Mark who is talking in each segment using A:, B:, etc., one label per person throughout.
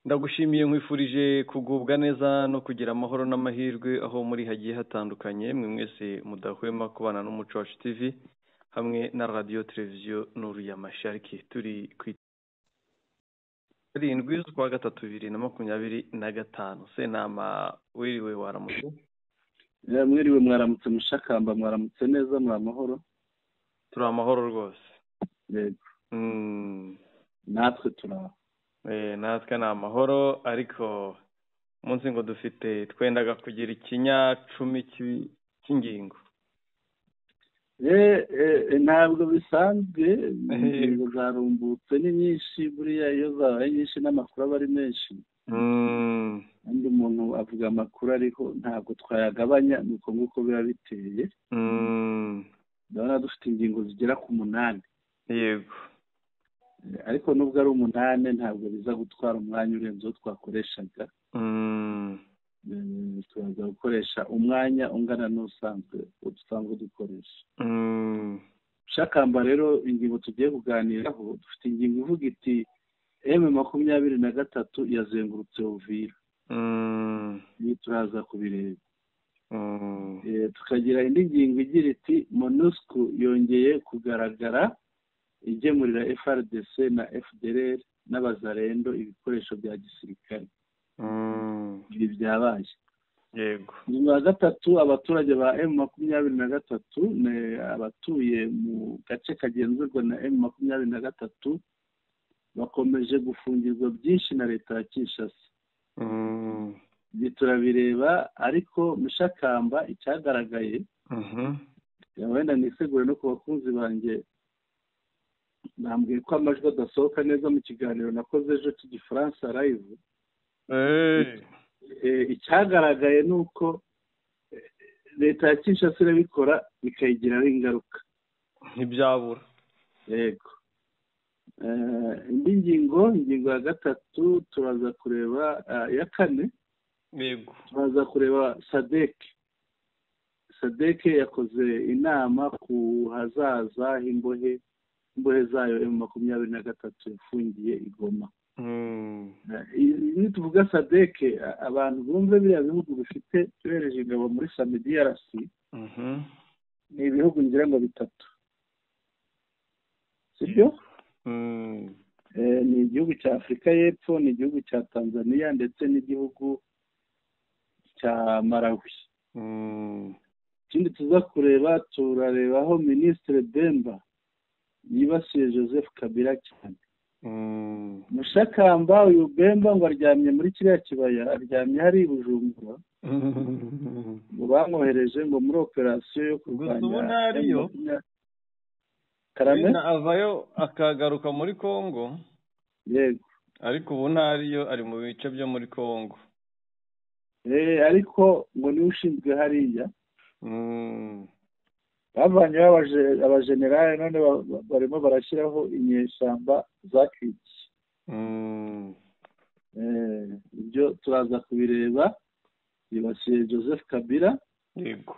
A: Ndagushimiye nkwifurije kugubwa neza no kugira amahoro n'amahirwe aho muri hagiye hatandukanye mwe mwese mudahwema kubana n'umuco wacu TV hamwe na radio televiziyo Nuru ya Mashariki turi ku 7 z'ukwa gatatu 2025 Senama wiriwe waramutse
B: mwiriwe mwaramutse mushakamba mwaramutse neza mwamahoro
A: turi amahoro rwose
B: yego natwe turaho
A: natwe ni amahoro ariko umunsi ngo dufite twendaga kugira ikinyacumi cy'ingingo
B: ntabwo bisanzwe ingingo zarumbutse ni nyinshi buriya iyo zabaye nyinshi n'amakuru aba ari menshi kandi umuntu avuga amakuru ariko ntabwo twayagabanya nuko nguko biba biteye ndabona dufite ingingo zigera ku 8
A: yego
B: ariko nubwo ari 8 ntabwo biza gutwara umwanya urenze uwo twakoreshaga turaza gukoresha umwanya ungana n'usanzwe dusanzwe dukoresha shakamba rero ingingo tugiye kuganiraho dufite ingingo ivuga iti M23 yazengurutse Uvira ni turaza kubireba tukagira indi ngingo igira iti MONUSCO yongeye kugaragara igemurira FRDC na FDLR n'abazarendo ibikoresho bya gisirikare ibi byabaye
A: yego
B: nyuma ya gatatu abaturage ba M23 abatuye mu gace kagenzurwa na M23 bakomeje gufungirwa byinshi na leta ya Kinshasa turabireba ariko mushakamba icyagaragaye wenda nisegure no ku bakunzi banjye nambwiye ko amajwi adasohoka neza mu kiganiro nakoze ejo cy'igifaransa live icyagaragaye ni uko leta ya Kinshasa irabikora bikayigiraho ingaruka
A: ntibyabura
B: yego indi ngingo ya gatatu turaza kureba ya kane
A: yego
B: turaza kureba SADC yakoze inama ku hazaza imbohe zayo M23 yafungiye igoma iyo tuvuga SADC abantu bumve biriya bihugu bifite byohereje ingabo muri DRC ni ibihugu ngira ngo 3 sibyo ni igihugu cya Afurika y'Epfo ni igihugu cya Tanzania ndetse n'igihugu cya Malawi ikindi tuza kureba turarebaho Minisitiri Bemba yibasiye Joseph Kabila cyane mushakamba uyu Bemba ngo aryamye muri kiriya kibaya aryamye hari Bujumbura ngo bamwohereje ngo muri operasiyo yo kurwanya
A: Karame avayo akagaruka muri Kongo
B: yego
A: ariko ubu ntariyo ari mu bice byo muri Kongo
B: ariko ngo ni ushinzwe hariya bavanyeho abajenerali none barimo barashyiraho inyeshyamba za Kiki ibyo turaza kubireba yibasiye Joseph Kabila
A: yego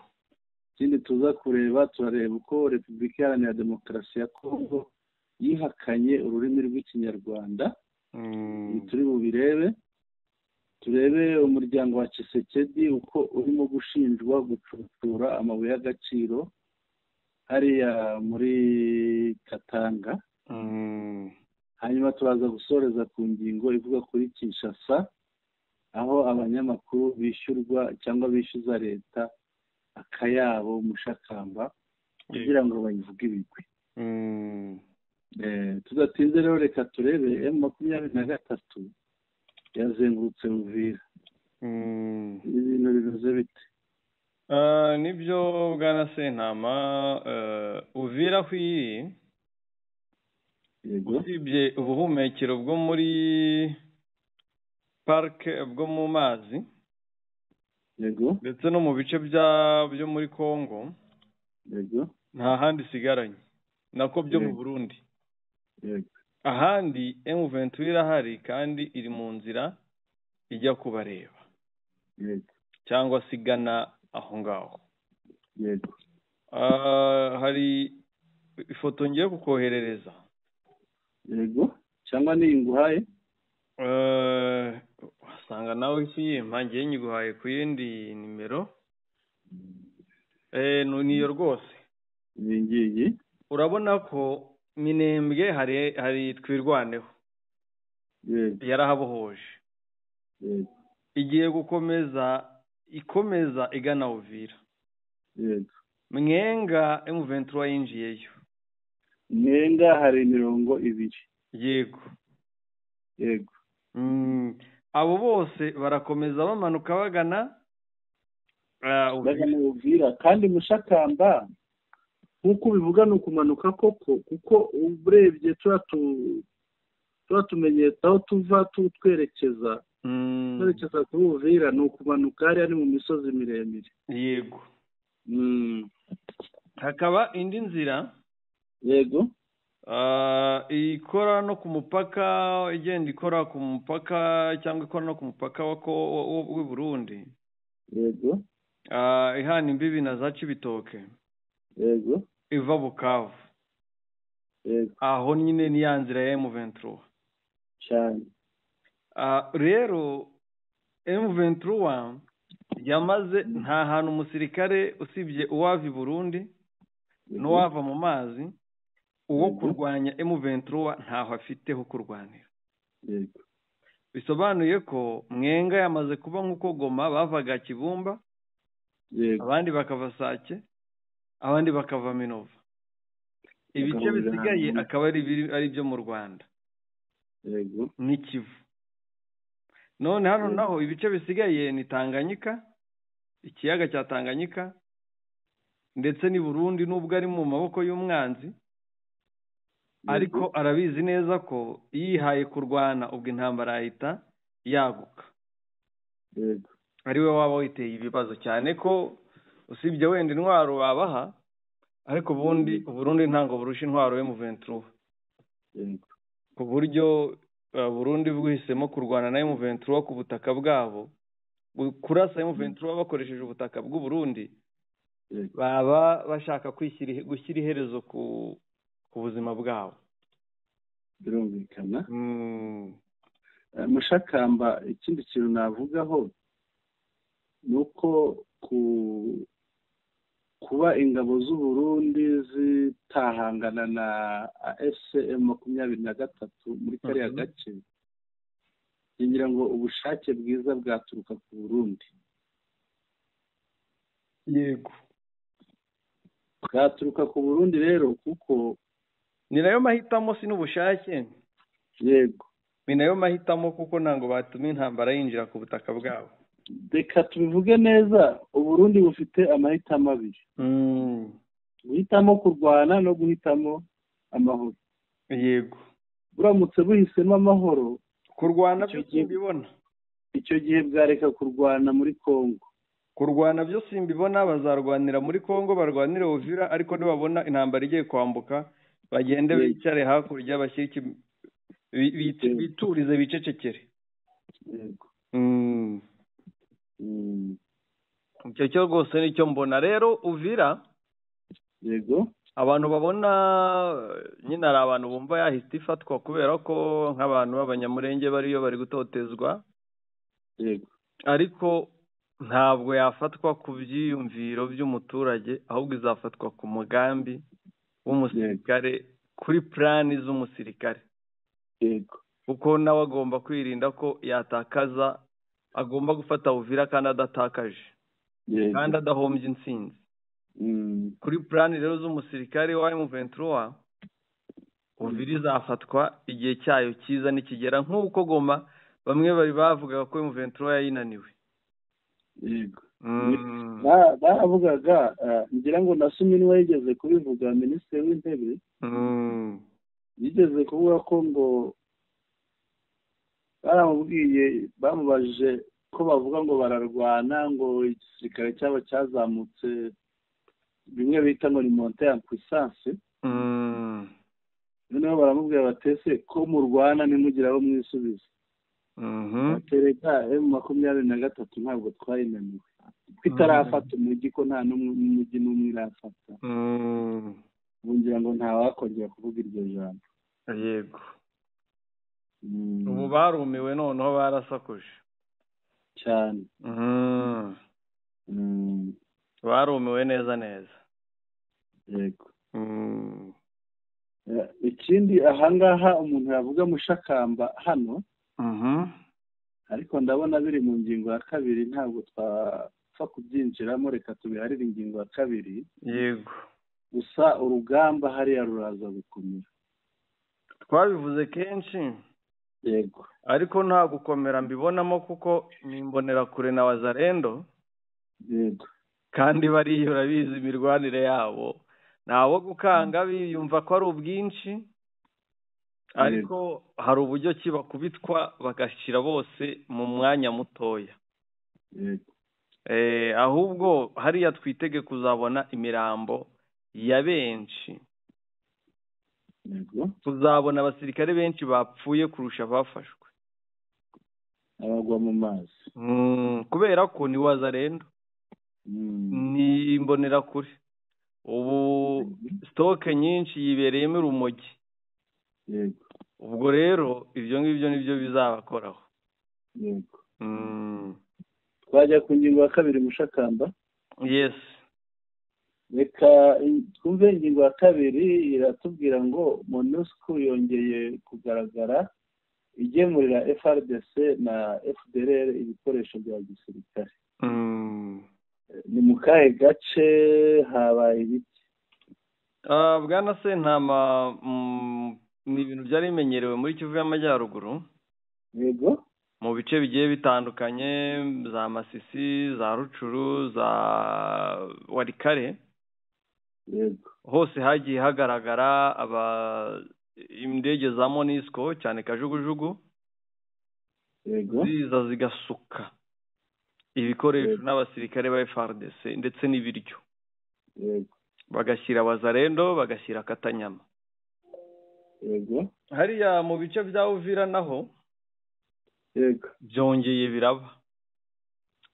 B: ikindi tuza kureba turareba uko Repubulika Iharanira Demokarasi ya Kongo yihakanye ururimi rw'ikinyarwanda turi bubirebe turebe umuryango wa Tshisekedi uko urimo gushinjwa gucucura amabuye y'agaciro hariya muri Katanga hanyuma turaza gusoreza ku ngingo ivuga kuri Kinshasa aho abanyamakuru bishyurwa cyangwa bishyuza leta akayabo mushakamba kugira ngo bayivuge ibigwi tudatinze rero reka turebe M23 yazengurutse Uvira ibintu bivuze bite
A: nibyo bwana Sentama Uvira hwiri usibye ubuhumekero bwo muri parike bwo mu mazi
B: yego
A: ndetse no mu bice byo muri Kongo
B: yego
A: nta handi sigaranye nako byo mu Burundi
B: yego
A: ahandi M23 irahari kandi iri mu nzira ijya kubareba
B: yego
A: cyangwa sigana aho ngaho
B: yego
A: hari ifoto ngiye kukoherereza
B: yego cyangwa ni nguhaye
A: wasanga nawe uyimpa ngiye nyiguhaye ku yindi nimero. Niyo rwose.
B: ngiyi
A: urabona ko Minembwe hari twirwaneho yarahabohoje, igiye gukomeza ikomeza igana Uvira. Mwenga M23 yinjiyeyo.
B: Mwenga hari 20.
A: Yego. Abo bose barakomeza bamanuka bagana
B: Uvira, kandi Mushakamba nkuko bivuga no kumanuka koko, kuko uburebye tuba tumenyetsa aho tuva twerekeza kuri Uvira ni ukumanuka hariya ni mu misozi miremire.
A: Yego. Hakaba indi nzira
B: yego
A: ikora no ku mupaka, igenda ikora ku mupaka cyangwa ikora no ku mupaka w'u Burundi.
B: Yego.
A: Ihana imbibi na za Cibitoke.
B: Yego.
A: Iva Bukavu.
B: Yego.
A: Aho nyine ni ya nzira ya M23
B: cyane.
A: Rero M23 yamaze nta hantu umusirikare usibye uwava i Burundi n'uwava mu mazi uwo kurwanya M23 ntaho afite ho kurwanira.
B: Yego.
A: Bisobanuye ko Mwenga yamaze kuba nk'uko Goma bavaga Kibumba.
B: Yego.
A: Abandi bakava Sake, abandi bakava Minova. Ibice bisigaye akaba ari byo mu Rwanda.
B: Yego.
A: Ni Kivu. None hano naho ibice bisigaye ni Tanganyika, ikiyaga cya Tanganyika, ndetse ni Burundi nubwo ari mu maboko y'umwanzi. Ariko arabizi neza ko yihaye kurwana ubwo intambara yahita yaguka.
B: Yego.
A: Ariwe waba witeye ibibazo cyane ko usibye wenda intwaro babaha, ariko Burundi ntango burusha intwaro M23.
B: Yego.
A: Ku buryo Burundi bwihisemo kurwana na M23 ku butaka bwabo, kurasa M23 bakoresheje ubutaka bw'u Burundi, baba bashaka gushyira iherezo ku buzima bwabo.
B: Birumvikana. Mushakamba, ikindi kintu navugaho nuko kuba ingabo z'u Burundi zitahangana na SM23 muri kariya gace, ngira ngo ubushake bwiza bwaturuka ku Burundi.
A: Yego.
B: Bwaturuka ku Burundi rero kuko
A: ni nayo mahitamo si n'ubushake.
B: Yego.
A: Ni nayo mahitamo kuko ntango batuma intambara yinjira ku butaka bwabo.
B: Reka tubivuge neza, Uburundi bufite amahitamo abiri. Guhitamo kurwana no guhitamo amahoro.
A: Yego.
B: Buramutse buhisemo amahoro,
A: kurwana byo simbibona.
B: Icyo gihe bwareka kurwana muri Kongo.
A: Kurwana byo simbibona, bazarwanira muri Kongo, barwanire Uvira, ariko nibabona intambara igiye kwambuka bagende bicare hakurya bashyike biturize bicecekere.
B: Yego.
A: Icyo cyo rwose nicyo mbona. Rero Uvira,
B: yego,
A: abantu babona nyine ari abantu bumva yahita ifatwa kubera ko nk'abantu b'abanyamurenge bariyo bari gutotezwa.
B: Yego.
A: Ariko ntabwo yafatwa ku byiyumviro by'umuturage, ahubwo izafatwa ku mugambi w'umusirikare, kuri plani z'umusirikare.
B: Yego.
A: Kuko nawe agomba kwirinda ko yatakaza, agomba gufata Uvira kandi adatakaje.
B: Yego.
A: Kandi adahombye intsinzi. Kuri plani rero z'umusirikare wa M23, Uvira izafatwa igihe cyayo cyiza nikigera, nk'uko Goma bamwe bari bavugaga ko M23 yayinaniwe.
B: Yego. Baravugaga, ngira ngo nasumye niwe yigeze kubivuga, Minisitiri w'Intebe yigeze kuvuga ko ngo baramubwiye, bamubajije ko bavuga ngo bararwana, ngo igisirikare cyabo cyazamutse bimwe bita ngo ni monte en puissance. Noneho baramubwira batese ko murwana ntimugira aho mwisubiza. Batereka M23 ntabwo twayinaniwe, itarafata umujyi, ko nta n'umujyi n'umwe irafata. Ngira ngo nta wakongera kuvuga iryo jambo.
A: Yego. ubu barumiwe noneho barasakuje
B: cyane.
A: barumiwe neza neza.
B: Yego. Ikindi ahangaha umuntu yavuga mushakamba hano, ariko ndabona biri mu ngingo ya kabiri, ntabwo twapfa kubyinjiramo, reka tubiharire ingingo ya kabiri.
A: Yego.
B: Gusa urugamba hariya ruraza gukomera,
A: twabivuze kenshi.
B: Yego.
A: Ariko nta gukomera mbibonamo kuko nimbonera kure na Wazalendo.
B: Yego.
A: Kandi bariyo urabizi imirwanire yabo ntawo gukanga, biyumva ko ari ubwinshi, ariko hari uburyo ki bakubitwa bagashyira bose mu mwanya mutoya. Ahubwo hariya twitege kuzabona imirambo ya benshi. Tuzabona abasirikare benshi bapfuye kurusha bafashwe,
B: abagwa mu mazi,
A: kubera ko ni Wazalendo, ni imbonera kure. Ubu stoke nyinshi yibereyemo urumogi.
B: Yego.
A: Ubwo rero ibyo ngibyo nibyo bizabakoraho.
B: Yego. Twajya ku ngingo ya kabiri mushakamba.
A: Yes.
B: Reka twumve ingingo ya kabiri, iratubwira ngo MONUSCO yongeye kugaragara igemurira FARDC na FDLR ibikoresho bya gisirikare. Ni mu kahe gace habaye ibiki?
A: Bwana Sentama, ni ibintu byari bimenyerewe muri Kivu y'Amajyaruguru.
B: Yego.
A: Mu bice bigiye bitandukanye, za Masisi, za Rucuru, za Warikare.
B: Yego.
A: Hose hagiye hagaragara indege za MONUSCO cyane kajugujugu.
B: Yego.
A: Ziza zigasuka ibikoresho n'abasirikare ba FARDC ndetse n'ibiryo.
B: Yego.
A: Bagashyira Wazalendo, bagashyira Katanyama.
B: Yego.
A: Hariya mu bice bya Uvira naho,
B: yego,
A: byongeye biraba.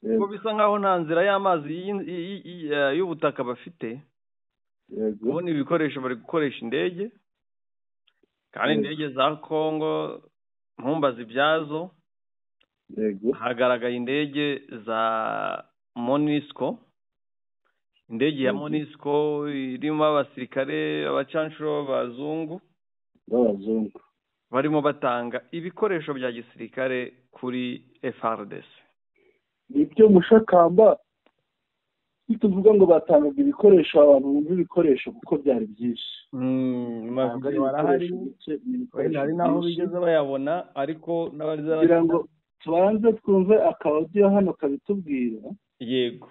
A: Ko bisa nkaho nta nzira y'amazi y'ubutaka bafite.
B: Yego.
A: Ubu ni ibikoresho bari gukoresha indege, kandi indege za Kongo ntumbazi ibyazo.
B: Yego.
A: Hagaragaye indege za MONUSCO, indege ya MONUSCO irimo abasirikare abacanshuro b'abazungu barimo batanga ibikoresho bya gisirikare kuri FARDC.
B: Ibyo mushakamba tuvuga ngo batangaga ibikoresho, abantu bumva ibikoresho kuko byari byinshi.
A: Barahari, hari naho bigeze bayabona, ariko
B: kugira ngo tubanze twumve akaudio hano kabitubwira.
A: Yego.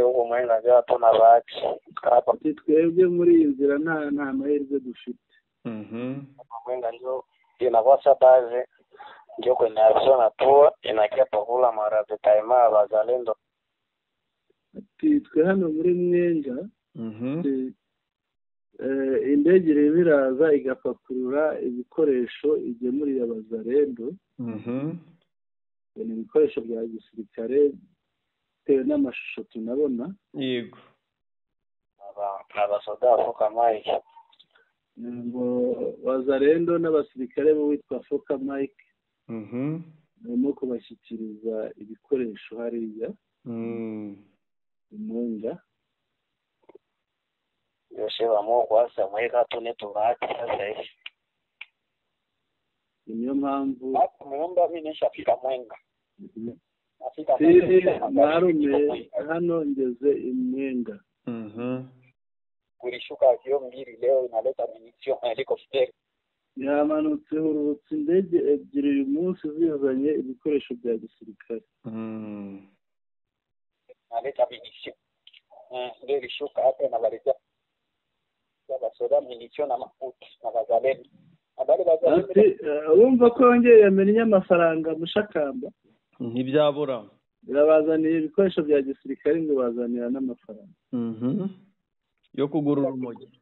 C: Ubu mwenda gato na baki
B: hapa twebwe muri iyi nzira nta mahirwe dufite.
C: Mwenda ndio inakosa base ndio kwenye zona tu inakia pakula mara tutaima Wazalendo.
B: Twe hano muri Mwenga indege rero iraza igapakurura ibikoresho igemuriye Wazalendo. Ni ibikoresho bya gisirikare tewe n'amashusho tunabona.
A: Yego.
C: Abasoda afuka Mike
B: ngo Wazalendo n'abasirikare bo witwa Foka Mike barimo kubashyikiriza ibikoresho hariya Mwenga.
C: Yose bamugwasa mweka tune tubati sasa hivi.
B: Niyo mpamvu
C: muomba mimi nishafika Mwenga.
B: Marume hano ngeze Mwenga.
C: Kulishuka kio mbili leo inaleta munition helicopter.
B: Yamanutse urutse indege ebyiri uyu munsi zizanye ibikoresho bya gisirikare.
C: Naleta munition. Ndio ilishuka hapa na baleza. Basoda munition na mafuta na Wazalendo.
B: Urumva ko yongeye yamenye amafaranga mushakamba.
A: Ntibyabura.
B: Birabazaniye ibikoresho bya gisirikare ngo bazanira n'amafaranga.
A: Yo kugurura urumogi.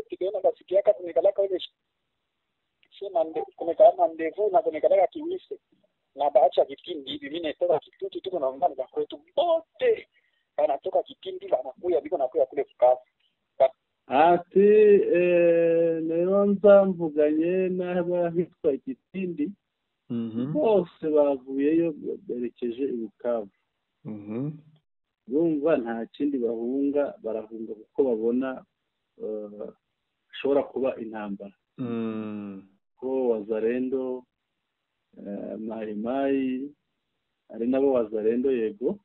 C: Tukiona basikia kama nikalaka ile shema kumekana ndevu na kumekana kiwise na baacha kipindi hivi mimi natoka kitutu tuko na mbani za kwetu bote anatoka kipindi anakuya biko nakuya kule Bukavu
B: ati niyo nzamvuganye n'abahitwa Gitindi bose bavuyeyo berekeje i Bukavu. Bumva nta kindi bahunga, barahunga kuko babona hashobora kuba intambara. Ko Wazalendo, Mai Mai ari nabo Wazalendo yego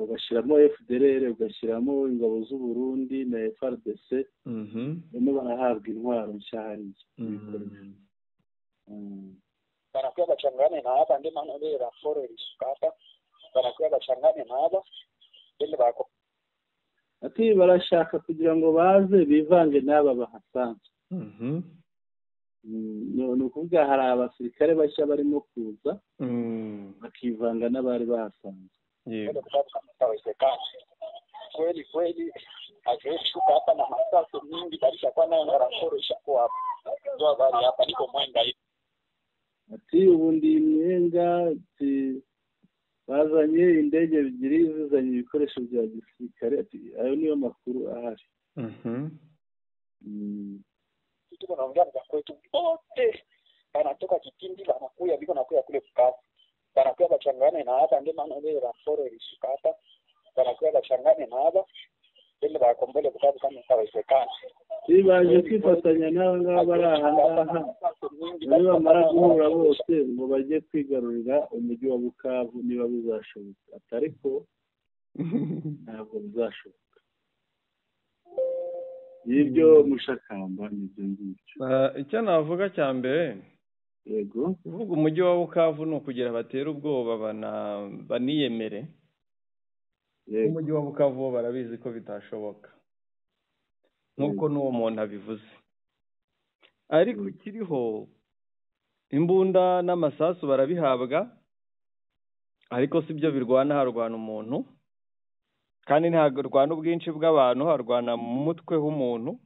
B: ugashyiramo FDLR, ugashyiramo ingabo z'u Burundi na FARDC, barimo barahabwa intwaro nshya hariya.
C: Banakuwa bachangane na hapa ndio maana ile la forest hapa banakuwa bachangane na hapa ile bako
B: ati barashaka kugira ngo baze bivange n'aba bahasanzwe. Ni ukuvuga hari abasirikare bashya barimo kuza bakivanga n'abari bahasanzwe.
C: Kweli kweli akishuka hapa na masasu mingi balishakuwa nayo ngaraforosha kwa hapa ndio bali hapa niko Mwenga hivi.
B: Ati ubundi Mwenga ati bazanye indege ebyiri zizanye ibikoresho bya gisirikare. Ati ayo niyo makuru ahari.
C: Tuko naongea kwa kwetu wote banatoka Kitindi banakuya biko nakuya kule Bukavu, banakuya bachangane na hapa ndio maana ile la forest hapa banakuya bachangane na hapa ile bakombele Bukavu kama itawezekana.
B: Baje kwifatanya nawe ngaba bari aha ngaha, niba bamara guhura bose ngo bajye kwigarurira umujyi wa Bukavu niba bizashoboka. Atariko ntabwo bizashoboka. Y'ibyo Mushakamba n'ibyo ngibyo.
A: Icyo navuga cya mbere
B: yego
A: uvuga umujyi wa Bukavu ni ukugira batera ubwoba baniyemere. Umujyi wa Bukavu barabizi ko bitashoboka nk'uko n'uwo muntu abivuze, ariko kiriho imbunda n'amasasu barabihabwa, ariko si byo birwana, harwana umuntu kandi ntagarwana ubwinshi bw'abantu, harwana mu mutwe w'umuntu.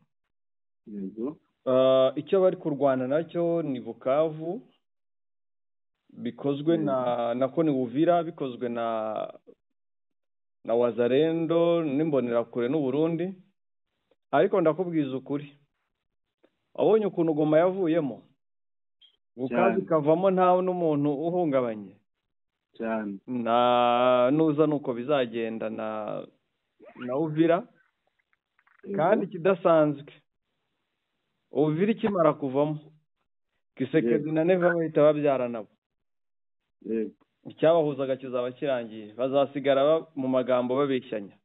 A: Icyo bari kurwana nacyo ni Bukavu, bikozwe nako ni Uvira, bikozwe na Wazalendo n'imbonerakure n'u Burundi. Ariko ndakubwiza ukuri, abonye ukuntu Goma yavuyemo, Bukavu ikavamo ntawe n'umuntu uhungabanye
B: cyane,
A: nuza nuko bizagenda na Uvira. Kandi kidasanzwe, Uvira ikimara kuvamo, Kisekedi na Neva bahita babyara nabo. Icyabahuzaga kizaba kirangiye, bazasigara mu magambo babeshyanya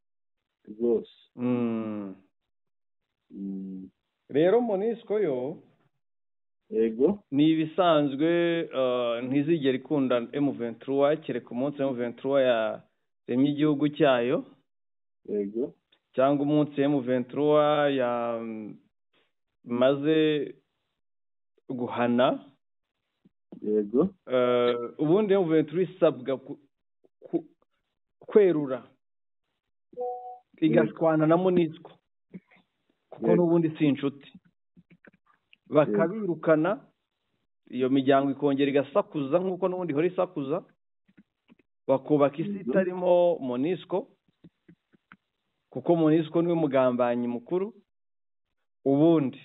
B: rwose.
A: Rero MONUSCO yo
B: yego
A: ni ibisanzwe, ntizigera ikunda M23 kereka umunsi M23 yaremye igihugu cyayo,
B: yego,
A: cyangwa umunsi M23 yamaze guhana.
B: yego,
A: ubundi M23 isabwa kwerura igashwana na MONUSCO kuko n'ubundi si inshuti, bakabirukana, iyo miryango ikongera igasakuza nk'uko n'ubundi ihora isakuza, bakubaka isi itarimo MONUSCO, kuko MONUSCO niwe mugambanyi mukuru. Ubundi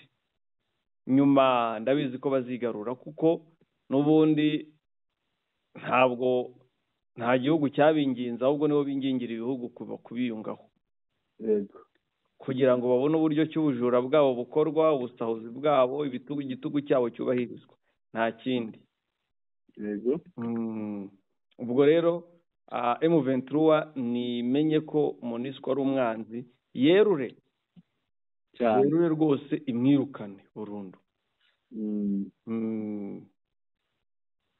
A: nyuma ndabizi ko bazigarura, kuko n'ubundi nta gihugu cyabinginze, ahubwo nibo bingingira ibihugu kubiyungaho, kugira ngo babone uburyo cy'ubujura bwabo bukorwa, ubusahuzi bwabo, igitugu cyabo cyubahirizwa, nta kindi.
B: yego.
A: Ubwo rero M23 nimenye ko MONUSCO ari umwanzi, yerure rwose, imwirukane burundu.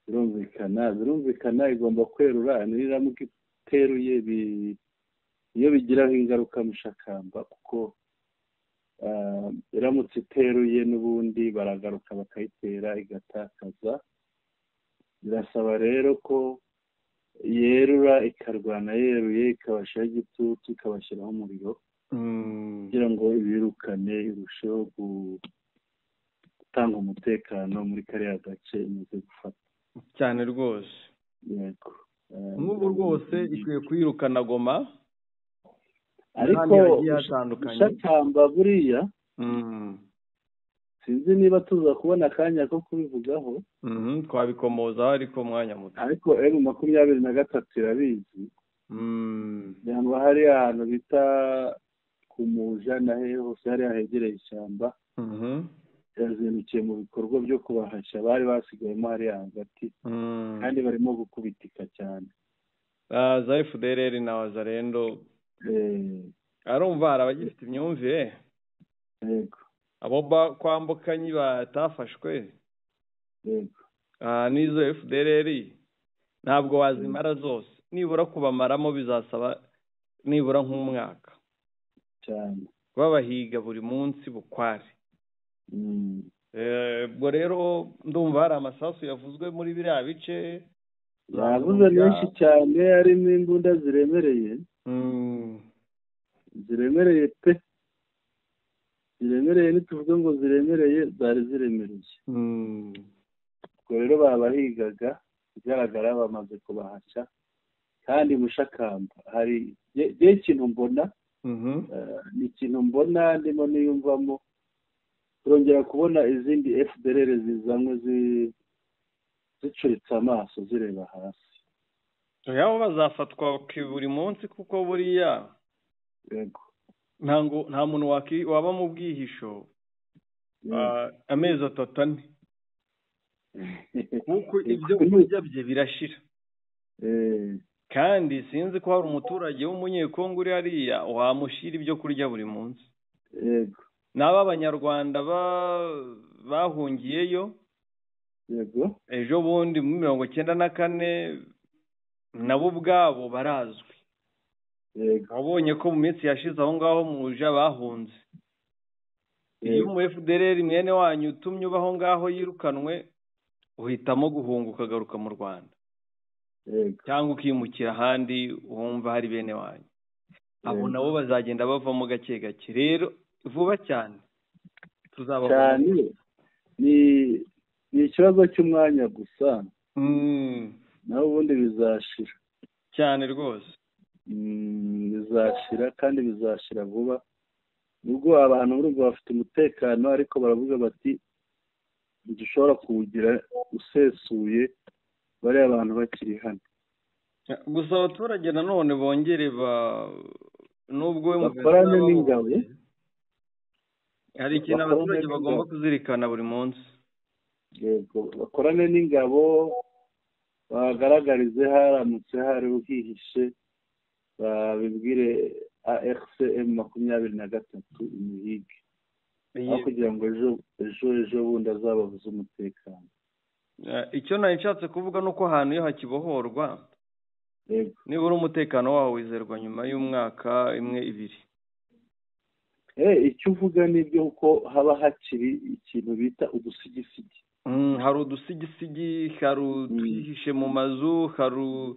B: birumvikana igomba kwerura. Niramuka iteruye iyo bigiraho ingaruka Mushakamba, kuko iramutse iteruye n'ubundi baragaruka bakayitera igatakaza. Birasaba rero ko yerura, ikarwana yeruye, ikabashyiraho igitutu, ikabashyiraho umuriro, kugira ngo ibirukane, irusheho gutanga umutekano muri kariya gace imaze gufata
A: cyane rwose.
B: yego,
A: n'ubu rwose ikwiye kwirukana Goma,
B: ariko Shakamba buriya sinzi niba tuza kubona akanya ko kubivugaho
A: twabikomozaho ariko mwanya muto
B: ariko M23 irabizi yangwa hari ahantu bita Kumuja na hose hari ahegereye ishyamba yazindukiye mu bikorwa byo kubahasha bari basigayemo hari hagati kandi barimo gukubitika cyane
A: za FDLR na Wazalendo arumva arabagifite imyumvire
B: yego
A: abo kwambukanye batafashwe
B: yego
A: nizo FDLR ntabwo wazimara zose nibura kubamaramo bizasaba nibura nk'umwaka
B: cyane
A: babahiga buri munsi bukware ubwo rero ndumva hari amasasu yavuzwe muri biriya bice
B: yavuze menshi cyane harimo imbunda ziremereye ziremereye pe ziremereye ntituvuge ngo ziremereye zari ziremereye ubwo rero babahigaga igaragara bamaze kubahashya kandi Mushakamba hari ikintu mbona ni ikintu mbona ndimo niyumvamo turongera kubona izindi FDLR zizamwe zicuritse amaso zireba hasi
A: yabo bazafatwa buri munsi kuko buriya
B: yego
A: nta muntu waba mu bwihisho amezi 3 kuko ibyo kurya bye birashira kandi sinzi ko hari umuturage w'umunyekongo uri hariya wamushira ibyo kurya buri munsi
B: yego
A: n'aba abanyarwanda bahungiyeyo
B: yego
A: ejo bundi muri 1994 nabo ubwabo barazwi wabonye ko mu minsi yashize aho ngaho muja bahunze iyo mu FDLR mwene wanyu utumye ubaho ngaho yirukanwe uhitamo guhunga ukagaruka mu Rwanda cyangwa ukimukira ahandi wumva hari bene wanyu abo nabo bazagenda bavamo gake gake rero vuba cyane tuzaba
B: cyane ni ikibazo cy'umwanya gusa naho ubundi bizashira
A: cyane rwose
B: bizashira kandi bizashira vuba nubwo abantu urumva bafite umutekano ariko baravuga bati dushobora kuwugira usesuye bariya abantu bakiri hano
A: gusa abaturage nanone bongere nubwo
B: bakorane n'ingabo
A: hari ikintu abaturage bagomba kuzirikana buri munsi
B: yego bakorane n'ingabo bagaragarize haramutse hari uhihishe babibwire ARCM 23 imihige aho kugira ngo ejo bundi azababuze umutekano
A: icyo nari nshatse kuvuga nuko ahantu iyo hakibohorwa nibura umutekano wawo wizerwa nyuma y'umwaka 1-2
B: icyo uvuga nibyo uko haba hakiri ikintu bita udusigisigi
A: hari udusigisigi hari utwihishe mu mazu hari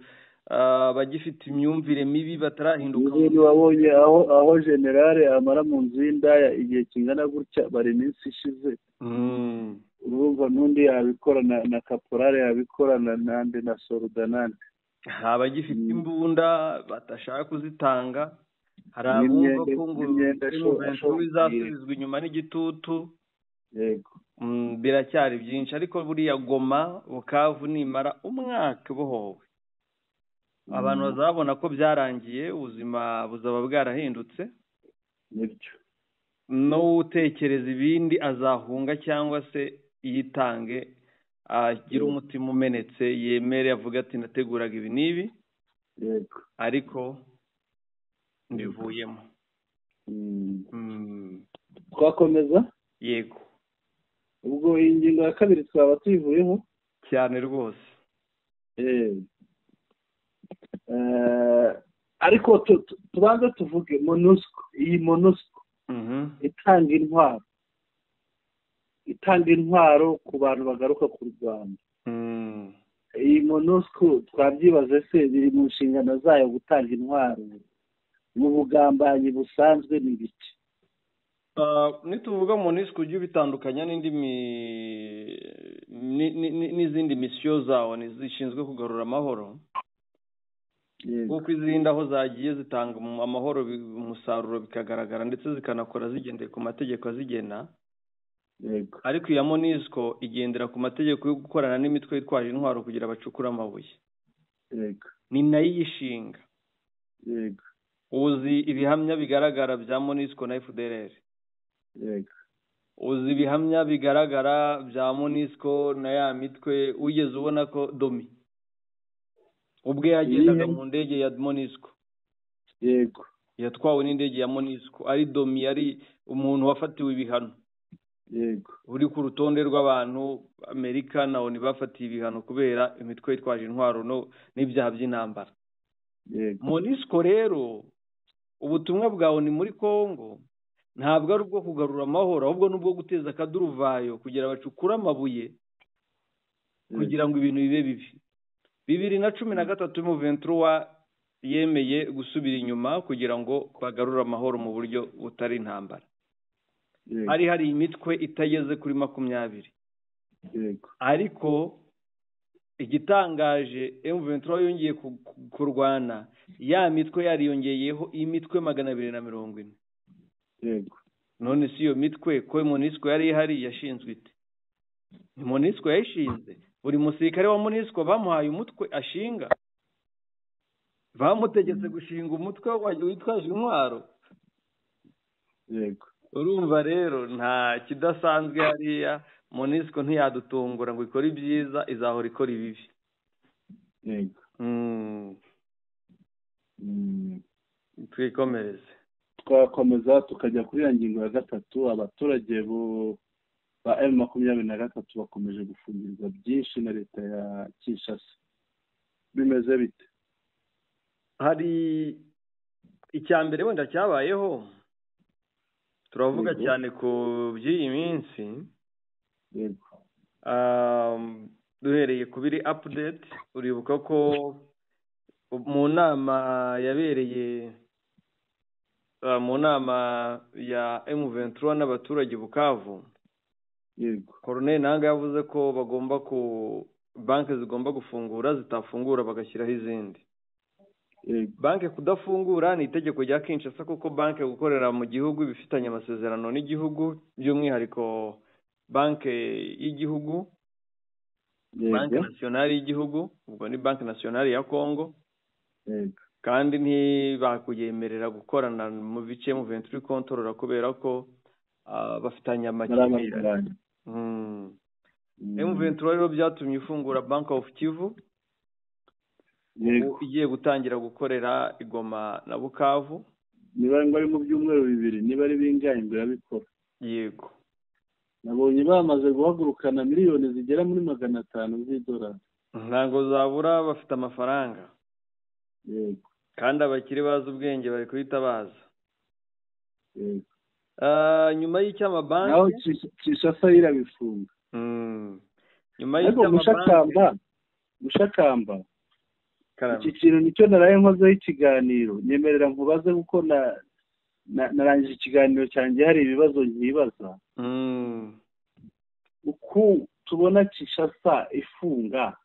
A: abagifite imyumvire mibi batarahinduka
B: wabonye aho generale amara mu nzu y'indaya igihe kingana gutya bari iminsi ishize urumva n'undi yabikora na kaporale yabikorana nande na sorudanande
A: abagifite imbunda batashaka kuzitanga hari abumva ko ngo bizasubizwa inyuma n'igitutu
B: yego
A: biracyari byinshi ariko buriya Goma Bukavu nimara umwaka bohowe abantu bazabona ko byarangiye ubuzima buzaba bwarahindutse
B: nibyo
A: no utekereza ibindi azahunga cyangwa se yitange agira umutima umenetse yemere avuga ati nateguraga ibi n'ibi
B: yego
A: ariko mbivuyemo
B: twakomeza
A: yego
B: ubwo iyi ngingo ya kabiri twaba tuyivuyeho
A: cyane rwose
B: ariko tubanza tuvuge MONUSCO iyi MONUSCO itanga intwaro ku bantu bagaruka ku Rwanda iyi MONUSCO twabyibaze se biri mu nshingano zayo gutanga intwaro mu bugambanyi busanzwe n'ibiki
A: nituvuga MONUSCO ujye bitandukanya n'izindi misiyo zawo zishinzwe kugarura amahoro kuko izindi aho zagiye zitanga amahoro umusaruro bikagaragara ndetse zikanakora zigendeye ku mategeko azigena. Ariko iya MONUSCO igendera ku mategeko yo gukorana n'imitwe yitwaje intwaro kugira bacukure amabuye. Ni nayo iyishinga. Uzi ibihamya bigaragara bya MONUSCO na FDLR. Uzi ibihamya bigaragara bya MONUSCO na ya mitwe ugeze ubona ko Domi ubwe yagendaga mu ndege ya MONUSCO. Yatwawe n'indege ya MONUSCO ari Domi, ari umuntu wafatiwe ibihano. Uri ku rutonde rw'abantu Amerika na ONU bafatiye ibihano kubera imitwe yitwaje intwaro n'ibyaha by'intambara. MONUSCO rero ubutumwa bwa ONU muri Kongo ntabwo ari ubwo kugarura amahoro, ahubwo n'ubwo guteza akaduruvayo kugira bacukure amabuye kugira ngo ibintu bibe bibi. 2013 M23 yemeye gusubira inyuma kugira ngo bagarure amahoro mu buryo butari intambara. Hari imitwe itageze kuri 20. Ariko igitangaje M23 yongeye kurwana, ya mitwe yariyongeyeho imitwe 240. None si iyo mitwe ko MONUSCO yari ihari yashinzwe ite? Ni MONUSCO yayishinze. Buri musirikare wa MONUSCO bamuhaye umutwe ashinga, bamutegetse gushinga umutwe witwaje intwaro. Urumva rero nta kidasanzwe hariya. MONUSCO ntiyadutungura ngo ikore ibyiza, izahora ikora ibibi. Twikomereze.
B: Twakomeza tukajya kuri ya ngingo ya 3. Abaturage ba M23 bakomeje gufungirwa byinshi na leta ya Kinshasa. Bimeze bite?
A: Hari icyambere wenda cyabayeho, turavuga cyane ku by'iyi minsi. Duhereye ku biri update, uribuka ko mu nama yabereye mu nama ya M23 n'abaturage Bukavu, Colonel Nanga yavuze ko bagomba banki zigomba gufungura, zitafungura bagashyiraho izindi. Banki kudafungura ni itegeko rya Kinshasa, kuko banki gukorera mu gihugu bifitanye amasezerano n'igihugu, by'umwihariko banki y'igihugu, banki nationale y'igihugu, ubwo ni banki nationale ya Kongo. Kandi ntibakuyemerera gukorana mu bice M23 control kubera ko bafitanye amakimbirane. M23 rero byatumye ifungura Bank of Kivu, igiye gutangira gukorera Igoma na Bukavu.
B: Niba ngari mu byumweru 2, niba ari bingahe ngo yabikora.
A: Yego.
B: Nabonye bamaze guhagurukana miliyoni zigera muri 500 z'idolari.
A: Ntango zabura, bafite amafaranga.
B: Yego.
A: Kandi abakiri bazi ubwenge bari kuhita baza.
B: Yego.
A: Nyuma y'icyamabanki
B: naho Kinshasa irabifunga.
A: Nyuma y'icyamabanki
B: Mushakamba. Iki kintu nicyo naraye nkozeho ikiganiro, nyemerera nkubaze kuko narangije ikiganiro cyanjye hari ibibazo nkibaza. Uko tubona Kinshasa ifunga,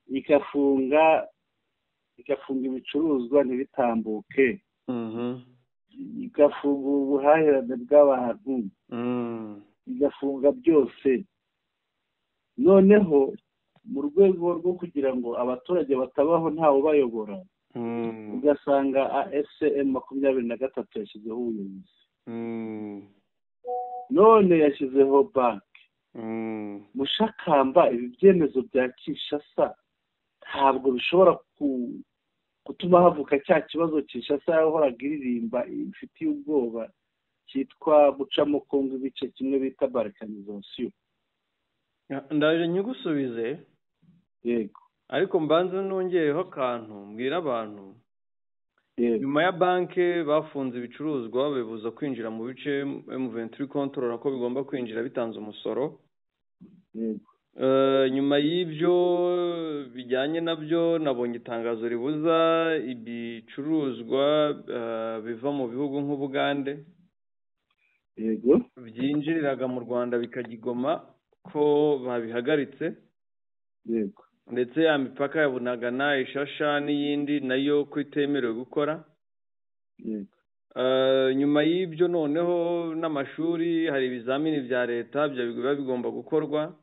B: igafunga ibicuruzwa ntibitambuke, igafunga ubuhahirane bw'abantu, igafunga byose. Noneho mu rwego rwo kugira ngo abaturage batabaho ntawe ubayobora, ugasanga AFCM 23 yashyizeho ubuyobozi, none yashyizeho banki. Mushakamba, ibi byemezo bya Kinshasa ntabwo bishobora gutuma havuka cya kibazo Kinshasa yahoraga iririmba ifitiye ubwoba cyitwa gucamo Kongo ibice kimwe bita balkanization?
A: Ndaje nyigusubize.
B: Yego.
A: Ariko mbanze nongeyeho akantu mbwira abantu. Nyuma ya banki bafunze ibicuruzwa, bibuza kwinjira mu bice M23 control ko bigomba kwinjira bitanze umusoro.
B: Yego.
A: Nyuma y'ibyo bijyanye nabyo nabonye itangazo ribuza ibicuruzwa biva mu bihugu nk'Ubugande.
B: Yego.
A: Byinjiriraga mu Rwanda bikagigoma ko babihagaritse.
B: Yego.
A: ndetse ya mipaka ya Bunagana, Ishasha n'iyindi nayo ko itemerewe gukora. Nyuma y'ibyo noneho n'amashuri hari ibizamini bya leta biba bigomba gukorwa.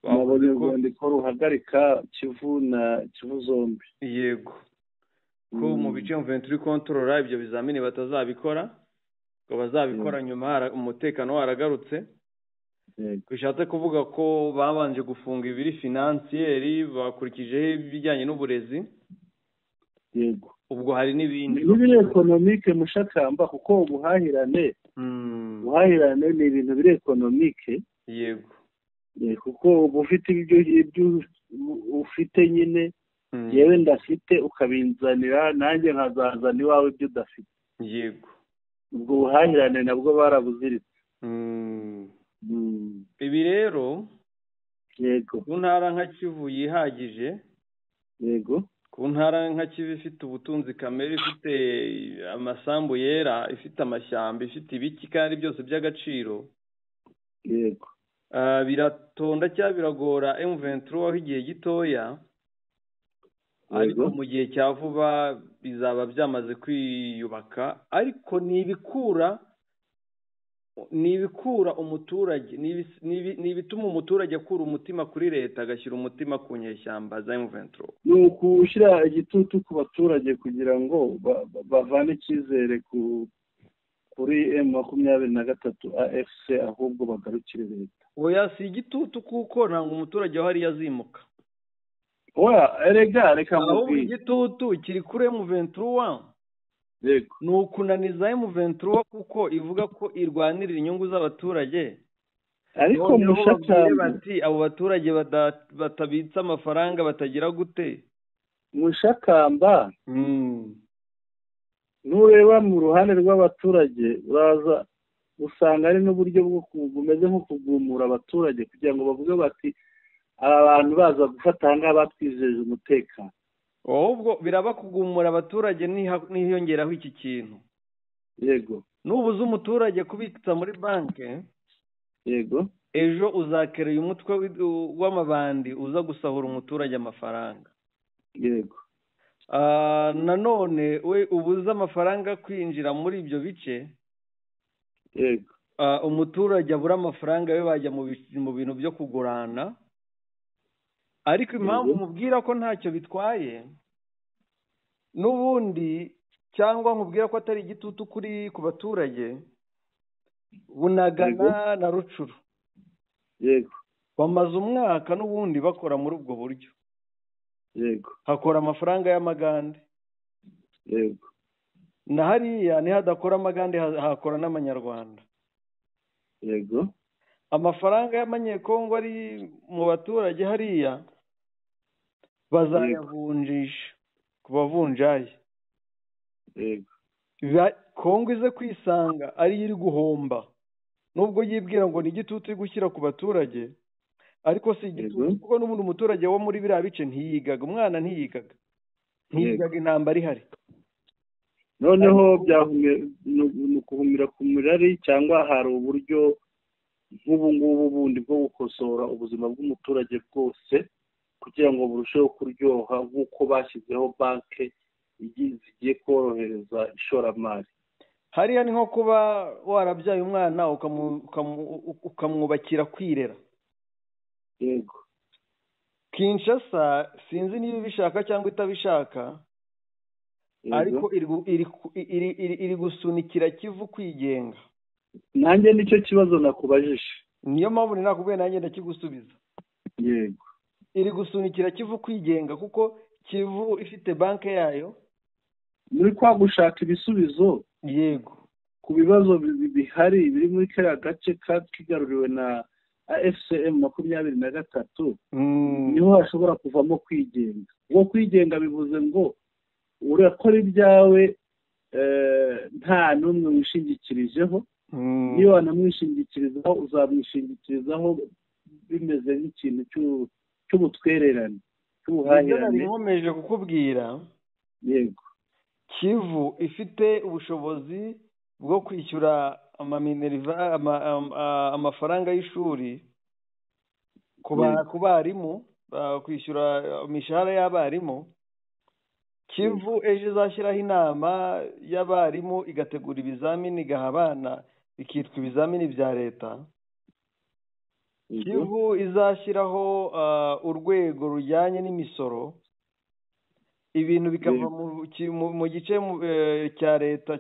B: Nabonye urwandiko ruhagarika Kivu zombi.
A: Yego, ko mu bice M23 control ibyo bizamini batazabikora, ngo bazabikora nyuma umutekano waragarutse. Bishatse kuvuga ko babanje gufunga ibiri financieri bakurikijeho ibijyanye n'uburezi.
B: Yego,
A: ubwo hari n'ibindi
B: n'ibiri economique mushakamba, kuko ubuhahirane ni ibintu biri economique.
A: Yego,
B: kuko uba ufite ibyo ufite nyine, yewe ndafite ukabinzanira, nanjye nkazazana iwawe ibyo udafite.
A: Yego,
B: ubwo buhahirane nabwo barabuziritse.
A: Ibi rero
B: yego,
A: ku ntara nka Kivu yihagije,
B: yego,
A: ku ntara nka Kivu ifite ubutunzi kamere, ifite amasambu yera, ifite amashyamba, ifite ibiki kandi byose by'agaciro.
B: Yego,
A: biratonda cyangwa biragora M23 aho igihe gitoya, ariko mu gihe cya vuba bizaba byamaze kwiyubaka. Ariko nibikura umuturage, nibituma umuturage akura umutima kuri leta agashyira umutima ku nyeshyamba za M23.
B: ni ukushyira igitutu ku baturage kugira ngo bavane icyizere kuri M23 AFC, ahubwo bagarukire leta.
A: Oya, si igitutu kuko ntabwo umuturage aho ari yazimuka.
B: Oya, reka
A: ahubwo igitutu kiri kuri M23.
B: Yego,
A: ni ukunaniza M23 kuko ivuga ko irwanirira inyungu z'abaturage.
B: ariko mushakamba
A: bati abo baturage batabitsa amafaranga batagira gute.
B: Mushakamba nureba mu ruhande rw'abaturage uraza usanga ari n'uburyo bumeze nko kugumura abaturage kugira ngo bavuge bati aba bantu baza gufata ahangaha batwijeje umutekano.
A: Ahubwo biraba kugumura abaturage nihiyongeraho iki kintu.
B: Yego,
A: nubuze umuturage kubitsa muri banke,
B: yego,
A: ejo uzakereye umutwe w'amabandi uza gusahura umuturage amafaranga.
B: Yego,
A: nanone we ubuze amafaranga kwinjira muri ibyo bice.
B: Yego,
A: umuturage abura amafaranga we bajya mu bintu byo kugurana. Ariko impamvu mubwira ko ntacyo bitwaye n'ubundi, cyangwa mubwira ko atari igitutu ku baturage, Bunagana na Rucuru.
B: Yego,
A: bamaze umwaka n'ubundi bakora muri ubwo buryo.
B: Yego,
A: hakora amafaranga y'amagande.
B: Yego,
A: na hariya nihadakora amagande hakora n'amanyarwanda.
B: Yego,
A: amafaranga y'amanyekongo ari mu baturage hariya bazayavunjisha ku bavunjayi.
B: Yego,
A: Kongo ize kwisanga ari iri guhomba, nubwo yibwira ngo ni igitutu iri gushyira ku baturage, ariko si igitutu kuko n'ubundi umuturage wo muri biriya bice ntiyigaga, umwana ntiyigaga intambara ihari.
B: noneho ni ukuhumira ku mirari, cyangwa hari uburyo nk'ubu ngubu bundi bwo gukosora ubuzima bw'umuturage bwose kugira ngo burusheho kuryoha, nk'uko bashyizeho banki zigiye korohereza ishoramari.
A: Hariya ni nko kuba warabyaye umwana ukamwubakira kwirera.
B: Yego,
A: Kinshasa sinzi niba ibishaka cyangwa itabishaka, ariko iri gusunikira Kivu kwigenga.
B: nanjye nicyo kibazo nakubajije,
A: niyo mpamvu nakubwiye nanjye ndakigusubiza.
B: Yego,
A: iri gusunikira Kivu kwigenga kuko Kivu ifite banki yayo.
B: muri kwa gushaka ibisubizo
A: yego
B: ku bibazo bihari biri muri kariya gace kigaruriwe na AFCM 23, niho hashobora kuvamo kwigenga. ubwo kwigenga bivuze ngo urakora ibyawe nta n'umwe wishingikirijeho. niyo wanamwishingikirizaho uzamwishingikirizaho bimeze nk'ikintu cy'ubutwererane, cy'ubuhahirane.
A: nkomeje kukubwira.
B: Yego,
A: Kivu ifite ubushobozi bwo kwishyura amafaranga y'ishuri ku barimu kwishyura imishahara y'abarimu. Kivu ejo izashyiraho inama y'abarimu igategura ibizamini igaha abana bikitwa ibizamini bya leta. Kivu izashyiraho urwego rujyanye n'imisoro, ibintu bikava mu gice cya leta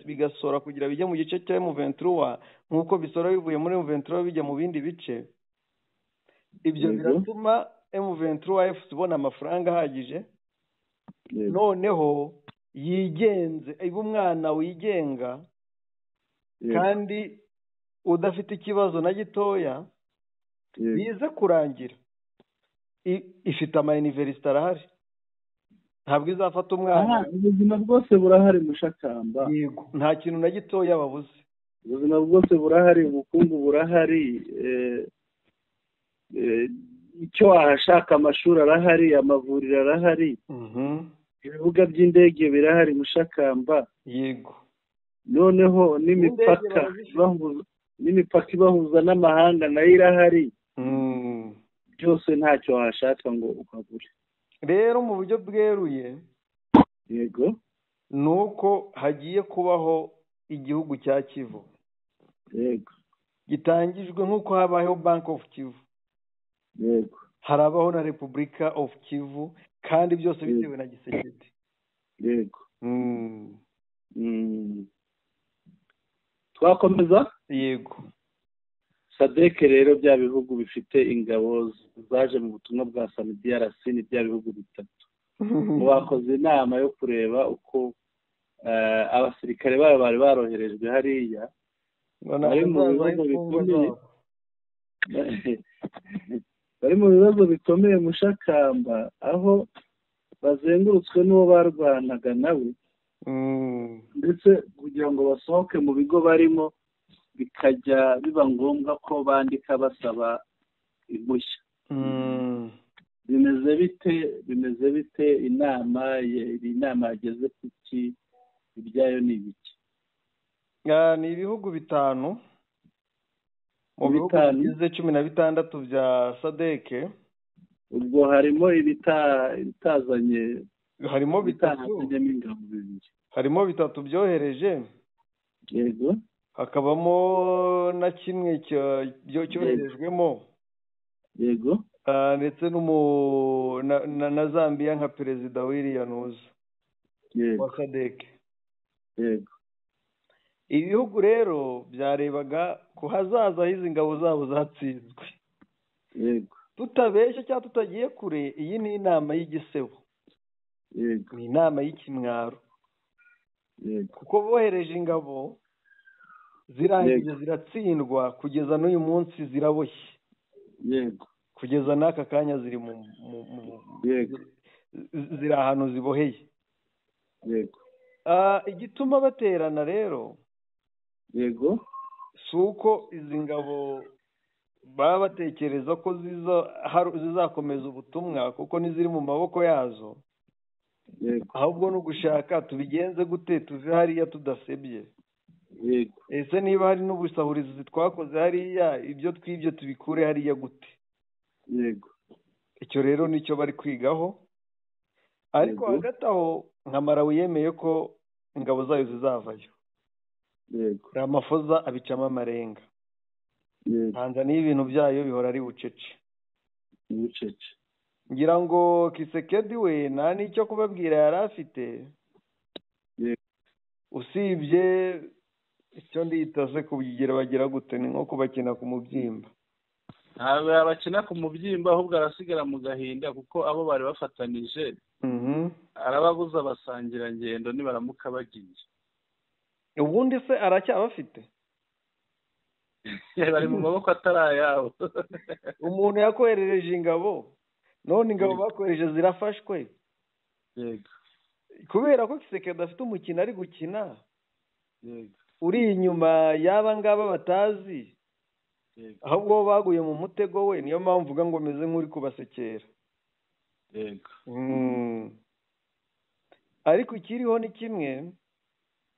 A: bigasora kugira bijye mu gice cya M23 nk'uko bisora bivuye muri M23 bijya mu bindi bice. Ibyo biratuma M23 ibona amafaranga ahagije, noneho yigenze, iba umwana wigenga kandi udafite ikibazo na gitoya. Bize kurangira ifite ama university arahari, ntabwo izafata umwana.
B: Ubuzima bwose burahari Mushakamba.
A: Yego, nta kintu na gitoya babuze.
B: Ubuzima bwose burahari, ubukungu burahari, icyo wahashaka, amashuri arahari, amavuriro arahari, ibibuga by'indege birahari Mushakamba.
A: Yego,
B: noneho n'imipaka ibahuza n'amahanga nayo irahari. Byose ntacyo wahashaka ngo ukagure.
A: Rero mu buryo bweruye,
B: yego,
A: ni uko hagiye kubaho igihugu cya Kivu.
B: Yego,
A: gitangijwe nk'uko habaho Bank of Kivu.
B: Yego,
A: harabaho na Republika of Kivu, kandi byose bitewe na Gisekedi.
B: Yego. Twakomeza?
A: Yego.
B: SADC rero bya bihugu bifite ingabo zaje mu butumwa bwa SAMIDRC ni bya bihugu bitatu. Bakoze inama yo kureba uko abasirikare babo bari baroherejwe hariya bari mu bibazo bikomeye Mushakamba, aho bazengurutswe n'uwo barwanaga nawe, ndetse kugira ngo basohoke mu bigo barimo bikajya biba ngombwa ko bandika basaba impushya. Bimeze bite inama yageze ku ki, ibyayo ni ibiki?
A: Ni ibihugu bitanu mu bihugu bigize 16 bya SADC.
B: Ubwo harimo ibitazanye,
A: harimo bitatu byohereje.
B: Yego.
A: Hakabamo na kimwe cyoherejwemo.
B: Yego.
A: Ndetse na Zambia nka perezida William wa SADC.
B: Yego.
A: Ibihugu rero byarebaga ku hazaza h'izi ngabo zabo zatsinzwe.
B: Yego.
A: Tutabeshya cyangwa tutagiye kure, iyi ni inama y'igisebo.
B: Yego.
A: Ni inama y'ikimwaro.
B: Yego.
A: Kuko bohereje ingabo zirangije ziratsindwa, kugeza n'uyu munsi ziraboshye.
B: Yego.
A: Kugeza n'aka kanya ziri ziri ahantu ziboheye.
B: Yego.
A: Igituma baterana rero,
B: yego,
A: si uko izi ngabo baba batekereza ko zizakomeza ubutumwa kuko n'iziri mu maboko yazo.
B: Yego.
A: Ahubwo no gushaka tubigenze gute tuve hariya tudasebye.
B: Yego.
A: Ese niba hari n'ubusahurizi twakoze hariya, ibyo twibyo tubikure hariya gute?
B: Yego.
A: Icyo rero nicyo bari kwigaho. Ariko hagati aho nka Malawi yemeye ko ingabo zayo zizavayo.
B: Yego.
A: Ramaphosa abicamo amarenga.
B: Yego.
A: Tanzania ibintu byayo bihora ari bucece.
B: Bucece.
A: Ngira ngo Kisekedi we nta n'icyo kubabwira yari afite.
B: Yego.
A: Usibye icyo nditaze kubigira bagira gute, ni nko kubakina ku mubyimba.
B: Ntabwo abakina ku mubyimba, ahubwo arasigara mu gahinda kuko abo bari bafatanije arababuza basangira ngendo nibaramuka bagiye.
A: Ubundi se aracyabafite?
B: Bari mu maboko atari ayabo.
A: Umuntu yakoherereje ingabo, none ingabo bakohereje zirafashwe.
B: Yego.
A: Kubera ko Kisekedi afite umukino ari gukina.
B: Yego.
A: Uri inyuma y'aba ngaba batazi.
B: Yego.
A: Ahubwo baguye mu mutego we, niyo mpamvu uvuga ngo meze nk'uri kubasekera.
B: Yego.
A: Ariko ikiriho ni kimwe.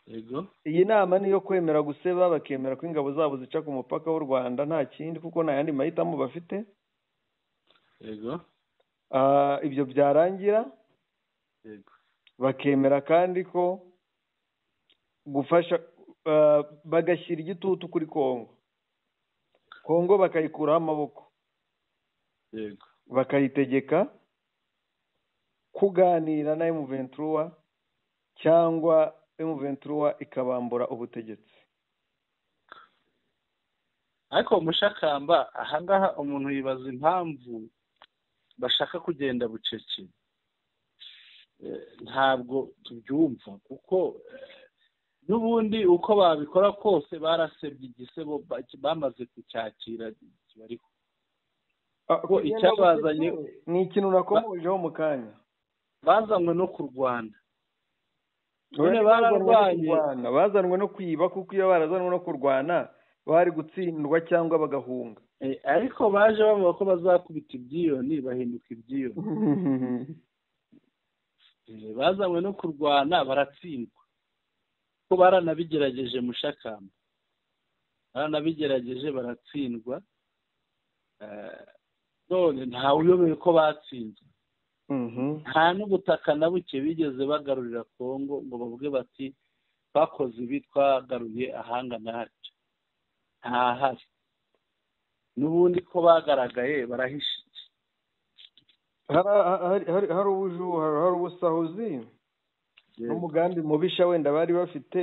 B: Yego.
A: Iyi nama niyo kwemera guseba, bakemera ko ingabo zabo zica ku mupaka w'u Rwanda, nta kindi, kuko nta yandi mahitamo bafite.
B: yego
A: ibyo byarangira
B: yego
A: bakemera kandi ko gufasha bagashyira igitutu kuri kongo bakayikuraho amaboko
B: yego
A: bakayitegeka kuganira na M23 cyangwa M23 ikabambura ubutegetsi.
B: ariko Mushakamba ahangaha umuntu yibaza impamvu bashaka kugenda bucece. Ntabwo tubyumva kuko n'ubundi uko babikora kose barasebye igisebo bamaze kucyakira bariho ko icyabazanye
A: ni ikintu nakomojeho mu kanya
B: bazanywe no kurwana none bararwanye
A: bazanwe no kwiba kuko iyo barazanwe no kurwana bari gutsindwa cyangwa bagahunga
B: ariko baje bavuga ko bazakubita ibyiyoni bahinduka ibyiyoni bazanywe no kurwana baratsindwa ko baranabigerageje Mushakamba baranabigerageje baratsindwa none ntawe uyobeye ko batsinzwe nta n'ubutaka na buke bigeze bagarurira Kongo ngo bavuge bati twakoze ibi twagaruye ahangana hatyo ntahari n'ubundi ko bagaragaye barahishe
A: hari ubusahuzi n'umugambi mubisha wenda bari bafite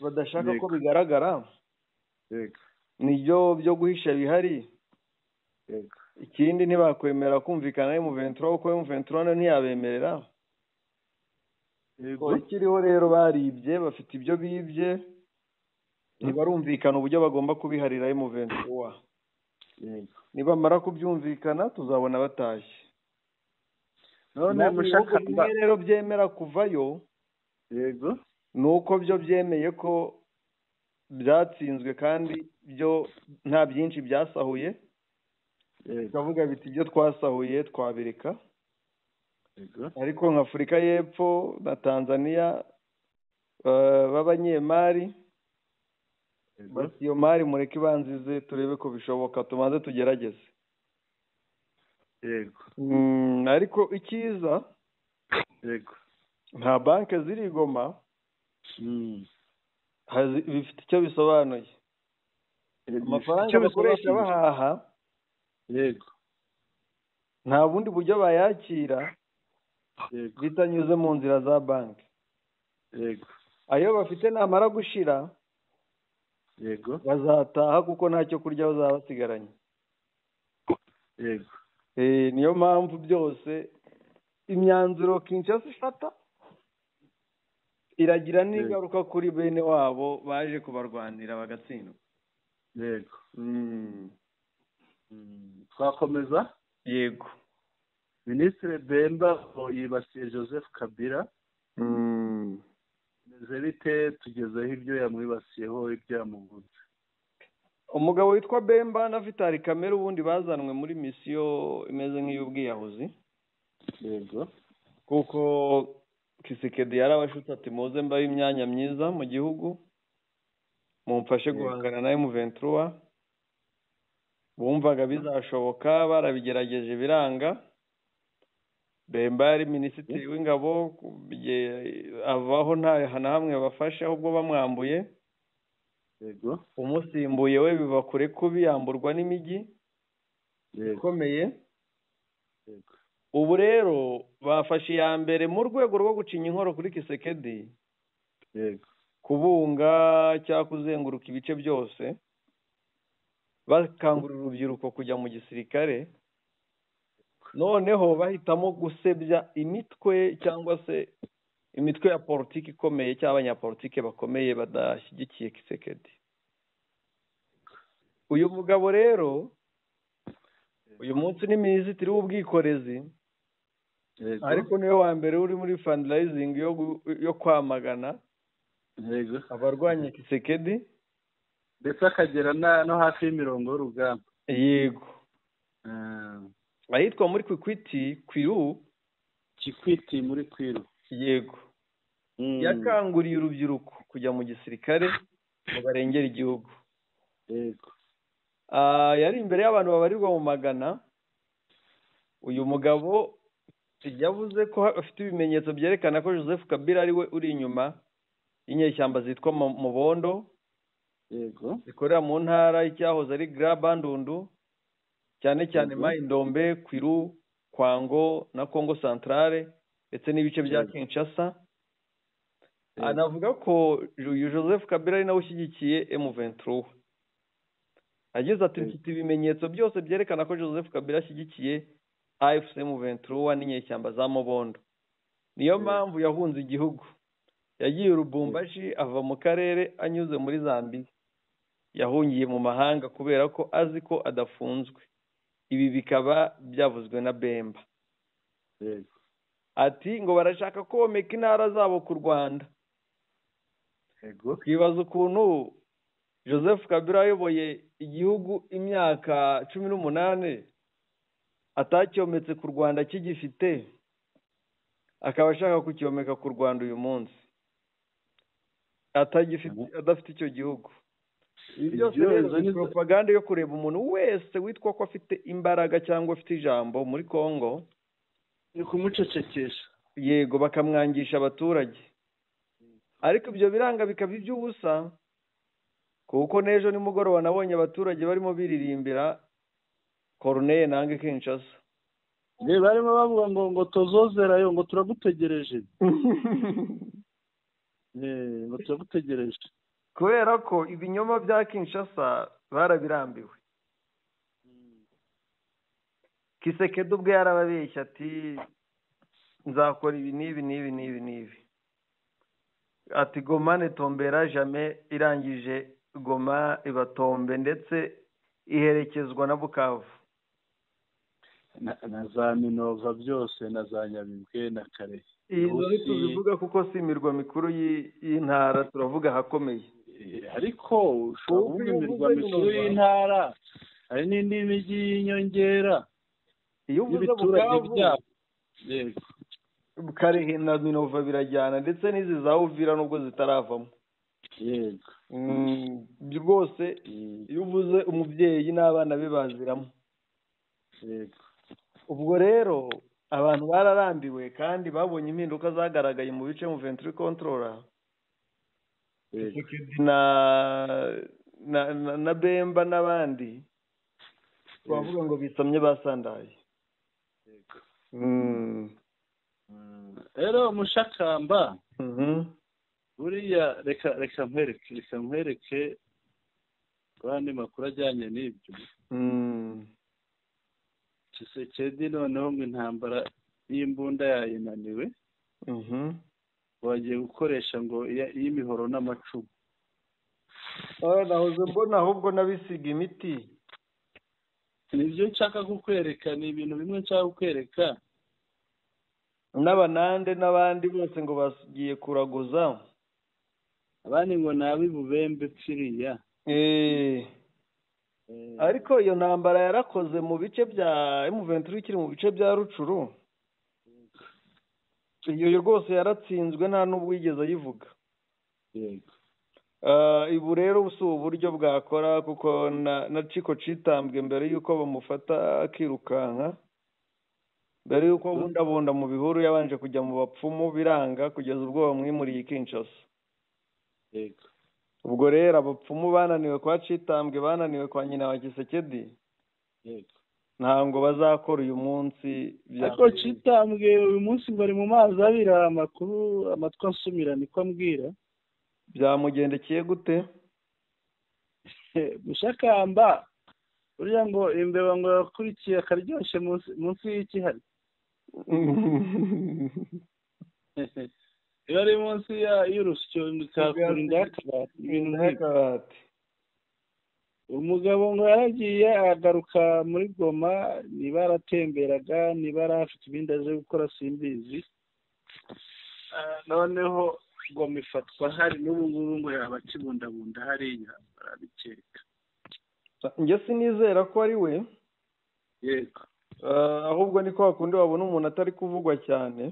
A: badashaka ko bigaragara nibyo byo guhisha bihari. Ikindi ntibakwemera kumvikana M23 kuko M23 ntiyabemerera. Ikiriho rero baribye bafite ibyo bibye ntibarumvikana uburyo bagomba kubiharira M23. Nibamara kubyumvikana tuzabona batashye.
B: None Mushakamba
A: rero byemera kuvayo
B: yego
A: nuko byo byemeye ko byatsinzwe kandi byo nta byinshi byasahuye bavuga biti ibyo twasahuye twabireka ariko nka Afurika y'Epfo na Tanzania b'abanyemari iyo mari mureke ibanzize turebe ko bishoboka tumaze tugerageze
B: yego
A: ariko ikiza
B: yego
A: nta banki ziri Goma bifite icyo bisobanuye amafaranga bakoresha bahaha
B: yego
A: nta bundi buryo bayakira bitanyuze mu nzira za banki
B: yego
A: ayo bafite namara gushira
B: yego
A: bazataha kuko ntacyo kurya bazaba basigaranye
B: yego
A: niyo mpamvu byose imyanzuro Kinshasa ifata iragira n'ingaruka kuri bene wabo baje kubarwanira bagatsindwa
B: yego twakomeza
A: yego
B: Minisitiri Bemba yibasiye Joseph Kabila meze bite tugezeho ibyo yamwibasiyeho ibyo yamuvuze
A: umugabo witwa Bemba na Vitali Kamere ubundi bazanwe muri misiyo imeze nk'iy'ubwiyahuzi
B: yego
A: kuko Kisekedi yarabashutse ati muze mbaye imyanya myiza mu gihugu mumfashe guhangana na M23 bumvaga bizashoboka barabigerageje biranga Bemba yari minisitiri w'ingabo avaho nta na hamwe bafashe ahubwo bamwambuye
B: yego
A: umusimbuye we biva kure kubi yamburwa n'imijyi ikomeye ubu rero bafashe iya mbere mu rwego rwo gucinya inkoro kuri Kisekedi kubunga cyangwa kuzenguruka ibice byose bakangurira urubyiruko kujya mu gisirikare noneho bahitamo gusebya imitwe cyangwa se imitwe ya politiki ikomeye cyangwa abanyapolitike bakomeye badashyigikiye Kisekedi. Uyu mugabo rero uyu munsi ni minisitiri w'ubwikorezi ariko niwe wa mbere uri muri fundraising yo kwamagana abarwanya Kisekedi
B: ndetse akagera no hafi y'imirongo y'urugamba
A: yego ahitwa muri Kikwiti muri Kwiru yego yakanguriye urubyiruko kujya mu gisirikare ngo barengere igihugu
B: yego
A: yari imbere y'abantu babarirwa mu magana uyu mugabo yavuze ko afite ibimenyetso byerekana ko Joseph Kabila ari we uri inyuma y'inyeshyamba zitwa Mubondo
B: yego
A: zikorera mu ntara y'icyahoze ari Grand Bandundu cyane cyane Mai-Ndombe, Kwilu, Kwango na Congo Centrale ndetse n'ibice bya Kinshasa. Anavuga ko Joseph Kabila ari nawe ushyigikiye M23. Agize ati mfite ibimenyetso byose byerekana ko Joseph Kabila ashyigikiye AFC M23 n'inyeshyamba za Mubondo. Niyo mpamvu yahunze igihugu. Yagiye Lubumbashi ava mu karere anyuze muri Zambia. Yahungiye mu mahanga kubera ko azi ko adafunzwe. Ibi bikaba byavuzwe na Bemba. Ati ngo barashaka komeka intara zabo ku Rwanda. Twibaza ukuntu Joseph Kabila ayoboye igihugu imyaka 18 atacyometse ku Rwanda kigifite, akaba ashaka kucyomeka ku Rwanda uyu munsi adafite icyo gihugu. Ibi byose rero ni propaganda yo kureba umuntu wese witwa ko afite imbaraga cyangwa afite ijambo muri Kongo,
B: ni kumucecekesha.
A: Yego, bakamwangisha abaturage. Ariko ibyo biranga bikaba iby'ubusa, kuko n'ejo nimugoroba nabonye abaturage barimo biririmbira Corneille Nange Kinshasa.
B: Barimo bavuga ngo tozozerayo, ngo turagutegereje. Ngo turagutegereje.
A: Kubera ko ibinyoma bya Kinshasa barabirambiwe. Kisekedi ubwe yarababeshya ati nzakora ibi n'ibi. Ati Goma ne tombera jamais, irangije Goma ibatombe ndetse iherekezwa na Bukavu.
B: Na za Minova byose na za Nyabibwe na Karehe.
A: Izo tuzivuga kuko si imirwa mikuru y'intara, turavuga hakomeye.
B: Ariko ushobora imirwa mikuru y'intara hari n'indi mijyi y'inyongera.
A: Iyo uvuze Bukavu, yego, Karehe na Minova birajyana ndetse n'izi za Uvira nubwo zitaravamo.
B: Yego.
A: Rwose iyo uvuze umubyeyi n'abana be baziramo.
B: Yego. Ubwo
A: rero abantu bararambiwe kandi babonye impinduka zagaragaye mu bice M23 controller. Na Bemba n'abandi bavuga ngo bisamye basandaye.
B: Rero Mushakamba, buriya reka nkwereke abandi makuru ajyanye n'ibyo. Tshisekedi noneho ngo intambara y'imbunda yayinaniwe, bagiye gukoresha ngo y'imihoro n'amacumu.
A: Nahoze mbona ahubwo nabisiga imiti.
B: Nibyo nshaka kukwereka, ni ibintu bimwe nshaka kukwereka.
A: N'abanande n'abandi bose ngo bagiye kuraguza,
B: abandi ngo nabi bubembe pfiriya.
A: Ariko iyo ntambara yarakoze mu bice bya M23 ikiri mu bice bya Rucuru. Iyo rwose yaratsinzwe nta n'ubwo yigeze ayivuga.
B: Yego.
A: Ibu rero ubu uburyo bwakora kuko na Ciko Citambwe mbere yuko bamufata akirukanka, mbere yuko bundabunda mu bihuru yabanje kujya mu bapfumu biranga kugeza ubwo bamwimuriye Kinshasa.
B: Yego.
A: Ubwo rero abapfumu bananiwe kwa Citambwe, bananiwe kwa nyina wa Kisekedi.
B: Yego.
A: Ntabwo bazakora uyu munsi.
B: Ariko Citambwe uyu munsi ngo ari mu mazi abira amakuru amatwi asumira niko ambwira.
A: Byamugendekeye gute?
B: Mushakamba, uriya ngo imbeba ngo yakurikiye akaryoshye munsi y'ikihari. Iyo ari munsi y'urusyo bikakurinda ibintu
A: nk'akabati.
B: Umugabo ngo yaragiye agaruka muri Goma, niba aratemberaga niba arafite ibindi aje gukora simbizi. Noneho Goma ifatwa hari n'ubu ngubu ngo yaba akibundabunda hariya barabikeka.
A: Njye sinizera ko ari we.
B: Yego.
A: Ahubwo niko hakundi wabona umuntu atari kuvugwa cyane,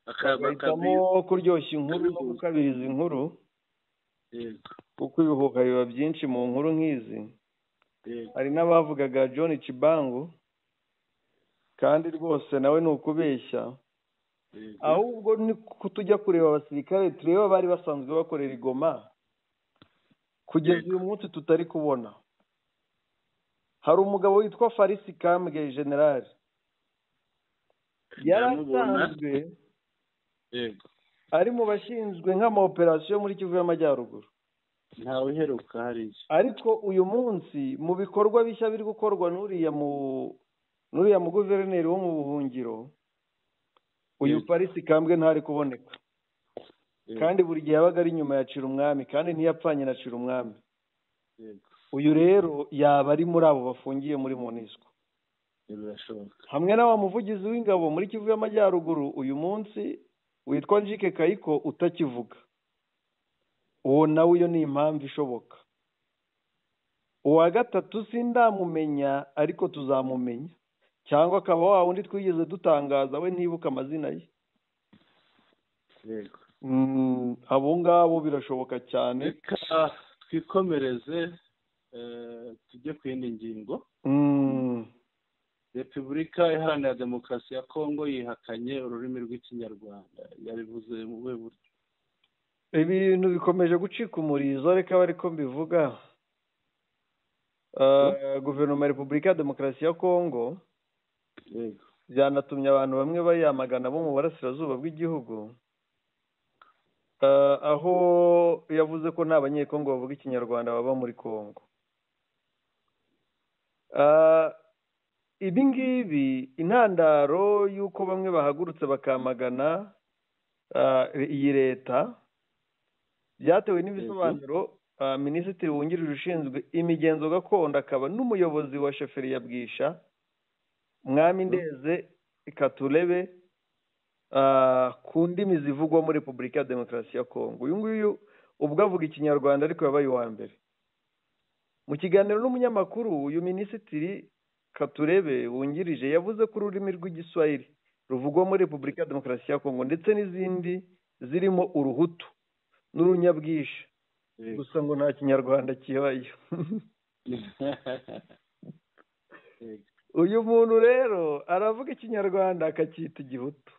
A: akabahitamo kuryoshya inkuru no gukabiriza inkuru.
B: Yego.
A: Kuko ibihuha biba byinshi mu nkuru nk'izi.
B: Yego.
A: Hari n'abavugaga John Chibangu. kandi rwose nawe ni ukubeshya ahubwo ni tujya kureba abasirikare tureba bari basanzwe bakorera igoma kugeza uyu munsi tutari kubona. Hari umugabo witwa Farisi Kambwe generali yarasanzwe ari mu bashinzwe nk'amaoperasiyo muri Kivu y'Amajyaruguru,
B: ntawe uheruka hariya.
A: ariko uyu munsi mu bikorwa bishya biri gukorwa n'uriya mu guverineri wo mu buhungiro, uyu Farisi Kambwe ntari kuboneka, kandi buri gihe yabaga ari inyuma ya Cirumwami, kandi ntiyapfanye na Cirumwami. Uyu rero yaba ari muri abo bafungiye muri MONUSCO, hamwe na wa muvugizi w'ingabo muri Kivu y'Amajyaruguru uyu munsi witwa Njike Kayiko utakivuga. Uwo nawe iyo ni impamvu ishoboka. Uwa gatatu sindamumenya, ariko tuzamumenya, cyangwa akaba wa wundi twigeze dutangaza we ntibuka amazina ye. Abo ngabo birashoboka cyane.
B: Reka twikomereze tujye ku yindi ngingo. Repubulika Iharanira Demokarasi ya Kongo yihakanye ururimi rw'Ikinyarwanda, yabivuze mu buhe buryo?
A: Ibintu bikomeje gucika umurizo, reka bariko mbivuga. Guverinoma ya Repubulika ya Demokarasi ya Kongo byanatumye abantu bamwe bayamagana bo mu burasirazuba bw'igihugu, aho yavuze ko nta banyekongo bavuga Ikinyarwanda baba muri Kongo. Ibi ngibi intandaro y'uko bamwe bahagurutse bakamagana iyi leta byatewe n'ibisobanuro minisitiri wungirije ushinzwe imigenzo gakondo akaba n'umuyobozi wa sheferi ya Bwisha Mwami Ndeze Katurebe ku ndimi zivugwa muri Repubulika ya Demokarasi ya Kongo. Uyu nguyu ubwo avuga Ikinyarwanda ariko yabaye uwa mbere. Mu kiganiro n'umunyamakuru, uyu minisitiri Katurebe wungirije yavuze ko ururimi rw'Igiswahili ruvugwa muri Repubulika ya Demokarasi ya Kongo ndetse n'izindi zirimo uruhutu n'urunyabwisha, gusa ngo nta Kinyarwanda kibayo. Uyu muntu rero aravuga Ikinyarwanda akacyita Igihutu,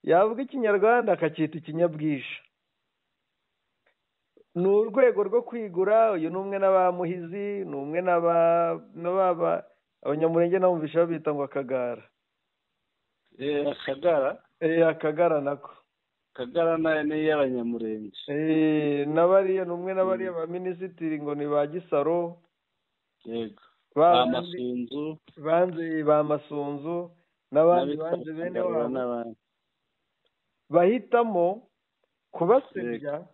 A: yavuga Ikinyarwanda akacyita Ikinyabwisha. Ni urwego rwo kwigura. Uyu ni umwe n'abamuhizi, ni umwe abanyamurenge namubisha bita ngo Akagara.
B: Akagara?
A: Akagara nako.
B: Akagara ni y'abanyamurenge.
A: N'abariya ni umwe n'abariya ba minisitiri ngo ni ba Gisaro.
B: Yego.
A: Amasunzu. Banze ba Masunzu n'abandi banze bene wabo. Bahitamo kubasebya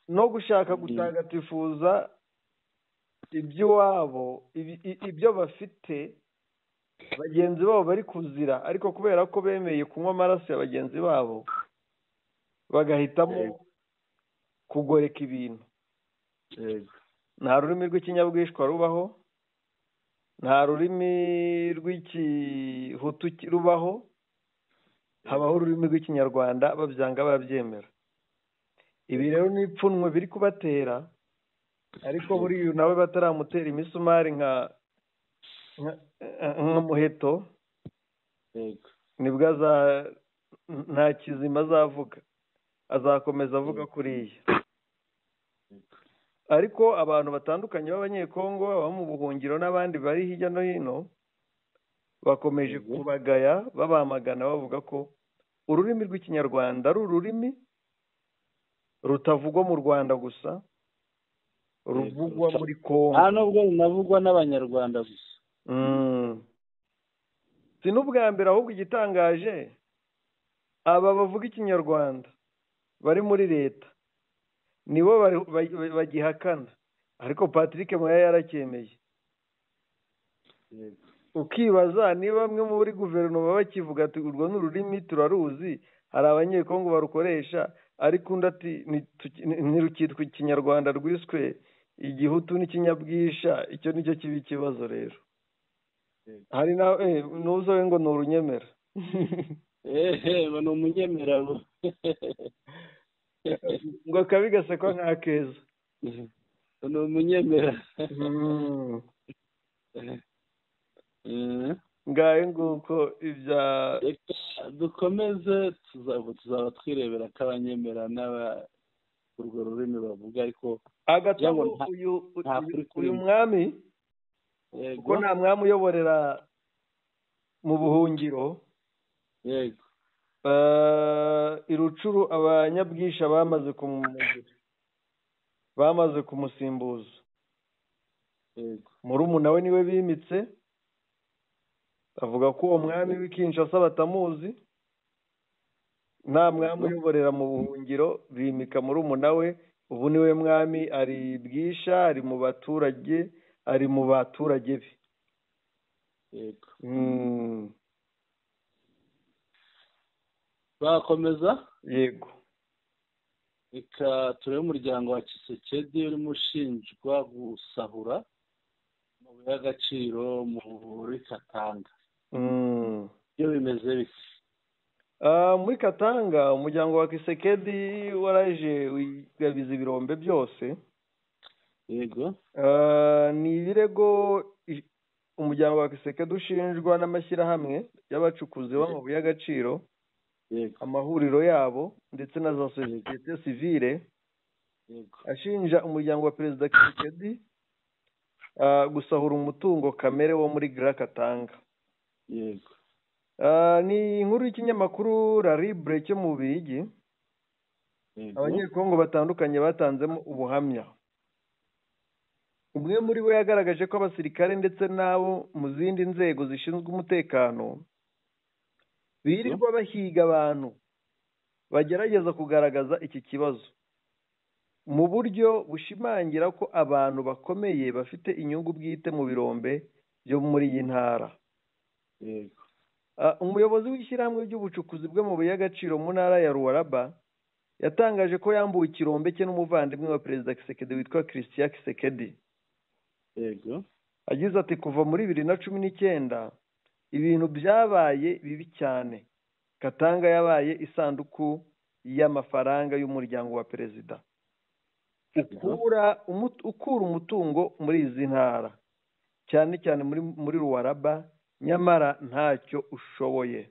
A: no gushaka gutagatifuza iby'iwabo, ibyo bafite bagenzi babo bari kuzira, ariko kubera ko bemeye kunywa amaraso ya bagenzi babo bagahitamo kugoreka ibintu. Nta rurimi rw'Ikinyabwishwa rubaho, nta rurimi rw'Igihutu rubaho, habaho ururimi rw'Ikinyarwanda, babyanga babyemera. Ibi rero ni ipfunwe biri kubatera, ariko buri uyu nawe bataramutera imisumari nka muheto nibwo nta kizima azavuga, azakomeza avuga kuriya. Ariko abantu batandukanye b'abanyekongo baba mu buhungiro n'abandi bari hirya no hino bakomeje kubagaya babamagana bavuga ko ururimi rw'Ikinyarwanda ari ururimi rutavugwa mu Rwanda gusa, ruvugwa muri Kongo.
B: Nta nubwo runavugwa n'Abanyarwanda gusa.
A: Si n'ubwa mbere, ahubwo igitangaje aba bavuga Ikinyarwanda bari muri leta nibo bagihakana, ariko Patrick Moya yaracyemeye. Ukibaza niba bamwe muri guverinoma bakivuga ati urwo n'ururimi turaruzi, hari abanyekongo barukoresha, ariko undi ati ntirukitwa Ikinyarwanda rwiswe Igihutu n'Ikinyabwisha. Icyo nicyo kiba ikibazo rero. Hari n'uzowe ngo ni urunyemera.
B: Ngo ni umunyemera.
A: Ngo kabi gasekwa nk'akeza.
B: Ni umunyemera.
A: ngahe nguko ibya
B: dukomeze tuzaba twirebera ko abanyemera urwo rurimi bavuga ariko
A: agatabo uyu mwami kuko nta mwami uyoborera mu buhungiro
B: yego
A: irucuru abanyabwisha bamaze kumusimbuza
B: yego
A: murumuna we niwe bimitse avuga ko uwo mwami w'i Kinshasa batamuzi nta mwami uyoborera mu buhungiro bimika murumuna we ubu niwe mwami ari bwisha ari mu baturage be
B: yego bakomeza
A: yego
B: reka turebe umuryango wa Kisekedi urimo ushinjwa gusahura amabuye y'agaciro muri Katanga iyo bimeze bike
A: muri Katanga umuryango wa Kisekedi waraje wigabiza ibirombe byose
B: yego
A: ni ibirego umuryango wa Kisekedi ushinjwa n'amashyirahamwe y'abacukuzi b'amabuye y'agaciro amahuriro yabo ndetse na za sosiyete sivile ashinja umuryango wa perezida Kisekedi gusahura umutungo kamere wo muri Grand Katanga
B: yego
A: ni inkuru y'ikinyamakuru La Libre cyo mu Bubiligi abanyekongo batandukanye batanzemo ubuhamya umwe muri bo yagaragaje ko abasirikare ndetse n'abo mu zindi nzego zishinzwe umutekano birirwa bahiga abantu bagerageza kugaragaza iki kibazo mu buryo bushimangira ko abantu bakomeye bafite inyungu bwite mu birombe byo muri iyi ntara
B: yego
A: umuyobozi w'ishyirahamwe ry'ubucukuzi bw'amabuye y'agaciro mu ntara ya Lualaba yatangaje ko yambuwe ikirombe cye n'umuvandimwe wa perezida Kisekedi witwa Christian Kisekedi
B: yego
A: agize ati kuva muri 2019 ibintu byabaye bibi cyane Katanga yabaye isanduku y'amafaranga y'umuryango wa perezida ukura umutungo muri izi ntara cyane cyane muri Lualaba nyamara ntacyo ushoboye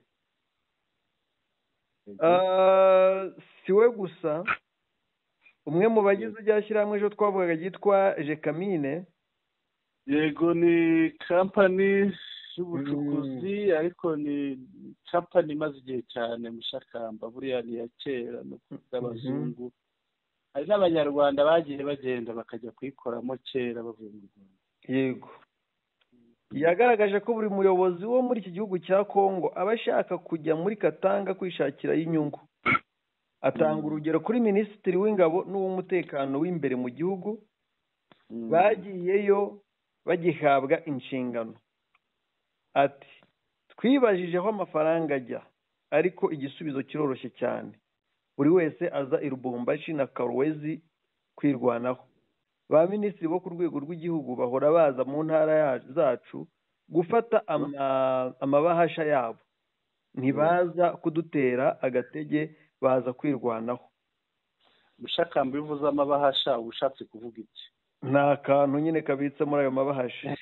A: si we gusa umwe mu bagize irya shyirahamwe ejo twavugaga ryitwa Jekamine
B: yego ni kampani y'ubucukuzi ariko ni kampani imaze igihe cyane mushakamba buriya ni iya kera no abazungu hari n'abanyarwanda bagiye bagenda bakajya kuyikoramo kera bavuye mu Rwanda
A: yego yagaragaje ko buri muyobozi wo muri iki gihugu cya Kongo aba ashaka kujya muri Katanga kwishakira inyungu atanga urugero kuri minisitiri w'ingabo n'uw'umutekano w'imbere mu gihugu bagiyeyo bagihabwa inshingano ati twibajije aho amafaranga ajya ariko igisubizo kiroroshye cyane buri wese aza i Lubumbashi na Kolwezi kwirwanaho ba minisitiri bo ku rwego rw'igihugu bahora baza mu ntara zacu gufata amabahasha yabo ntibaza kudutera agatege baza kwirwanaho
B: mushakamba bivuze amabahasha ubushatse kuvuga iki
A: nta kantu nyine kabitse muri ayo mabahasha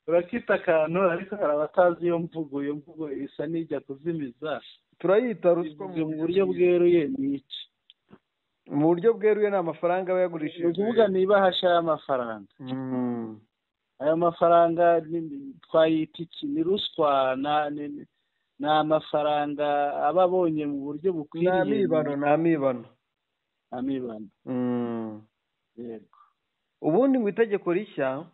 B: urakita akantu ariko hari abatazi iyo mvugo isa n'ijya kuzimiza
A: turayita ruswa
B: mu buryo bweruye ni iki
A: mu buryo bweruye ni amafaranga aba yagurishije
B: ni ukuvuga ni ibahasha y'amafaranga ayo mafaranga twayita iki ni ruswa ni amafaranga aba abonye mu buryo bukwiriye
A: ni amibano
B: yego
A: ubundi ngo itegeko rishya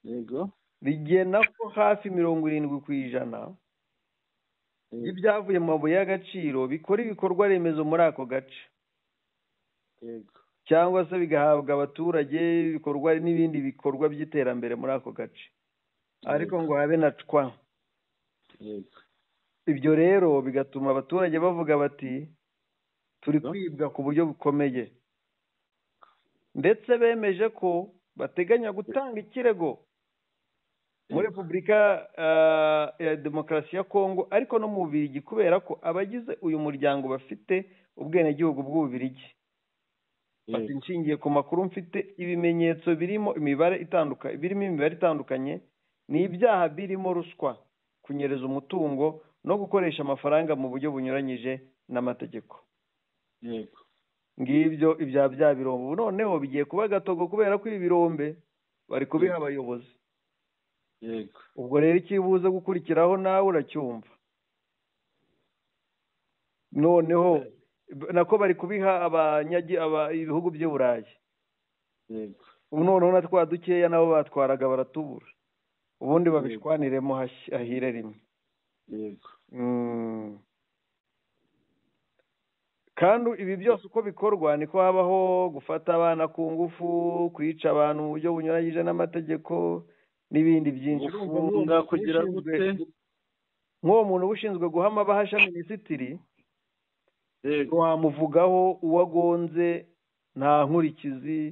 B: yego
A: rigena ko hafi 70% y'ibyavuye mu mabuye y'agaciro bikora ibikorwa remezo muri ako gace
B: yego
A: cyangwa se bigahabwa abaturage ibikorwa n'ibindi bikorwa by'iterambere muri ako gace ariko ngo habe na cwa
B: yego
A: ibyo rero bigatuma abaturage bavuga bati turi kwibwa ku buryo bukomeye ndetse bemeje ko bateganya gutanga ikirego muri Repubulika ya Demokarasi ya Kongo ariko no mu Bubiligi kubera ko abagize uyu muryango bafite ubwenegihugu bw'Ububiligi bati nshingiye ku makuru mfite ibimenyetso birimo imibare itandukanye n'ibyaha birimo ruswa kunyereza umutungo no gukoresha amafaranga mu buryo bunyuranyije n'amategeko.
B: yego
A: Ngibyo ibya bya birombe. Ubu noneho bigiye kuba agatogo kubera ko ibi birombe bari kubiha abayobozi.
B: yego
A: Ubwo rero ikibuze gukurikiraho nawe uracyumva. Noneho nako bari kubiha ibihugu by'i Burayi.
B: yego
A: Ubu noneho na twa dukeya nabo batwaraga baratubura, ubundi babishwaniremo hahire rimwe.
B: yego
A: kandi ibi byose uko bikorwa niko habaho gufata abana ku ngufu, kwica abantu mu buryo bunyuranyije n'amategeko n'ibindi byinshi.
B: gufunga kugira gute
A: nk'uwo muntu uba ushinzwe guha amabahasha minisitiri,
B: yego
A: wamuvugaho uwo agonze nta nkurikizi,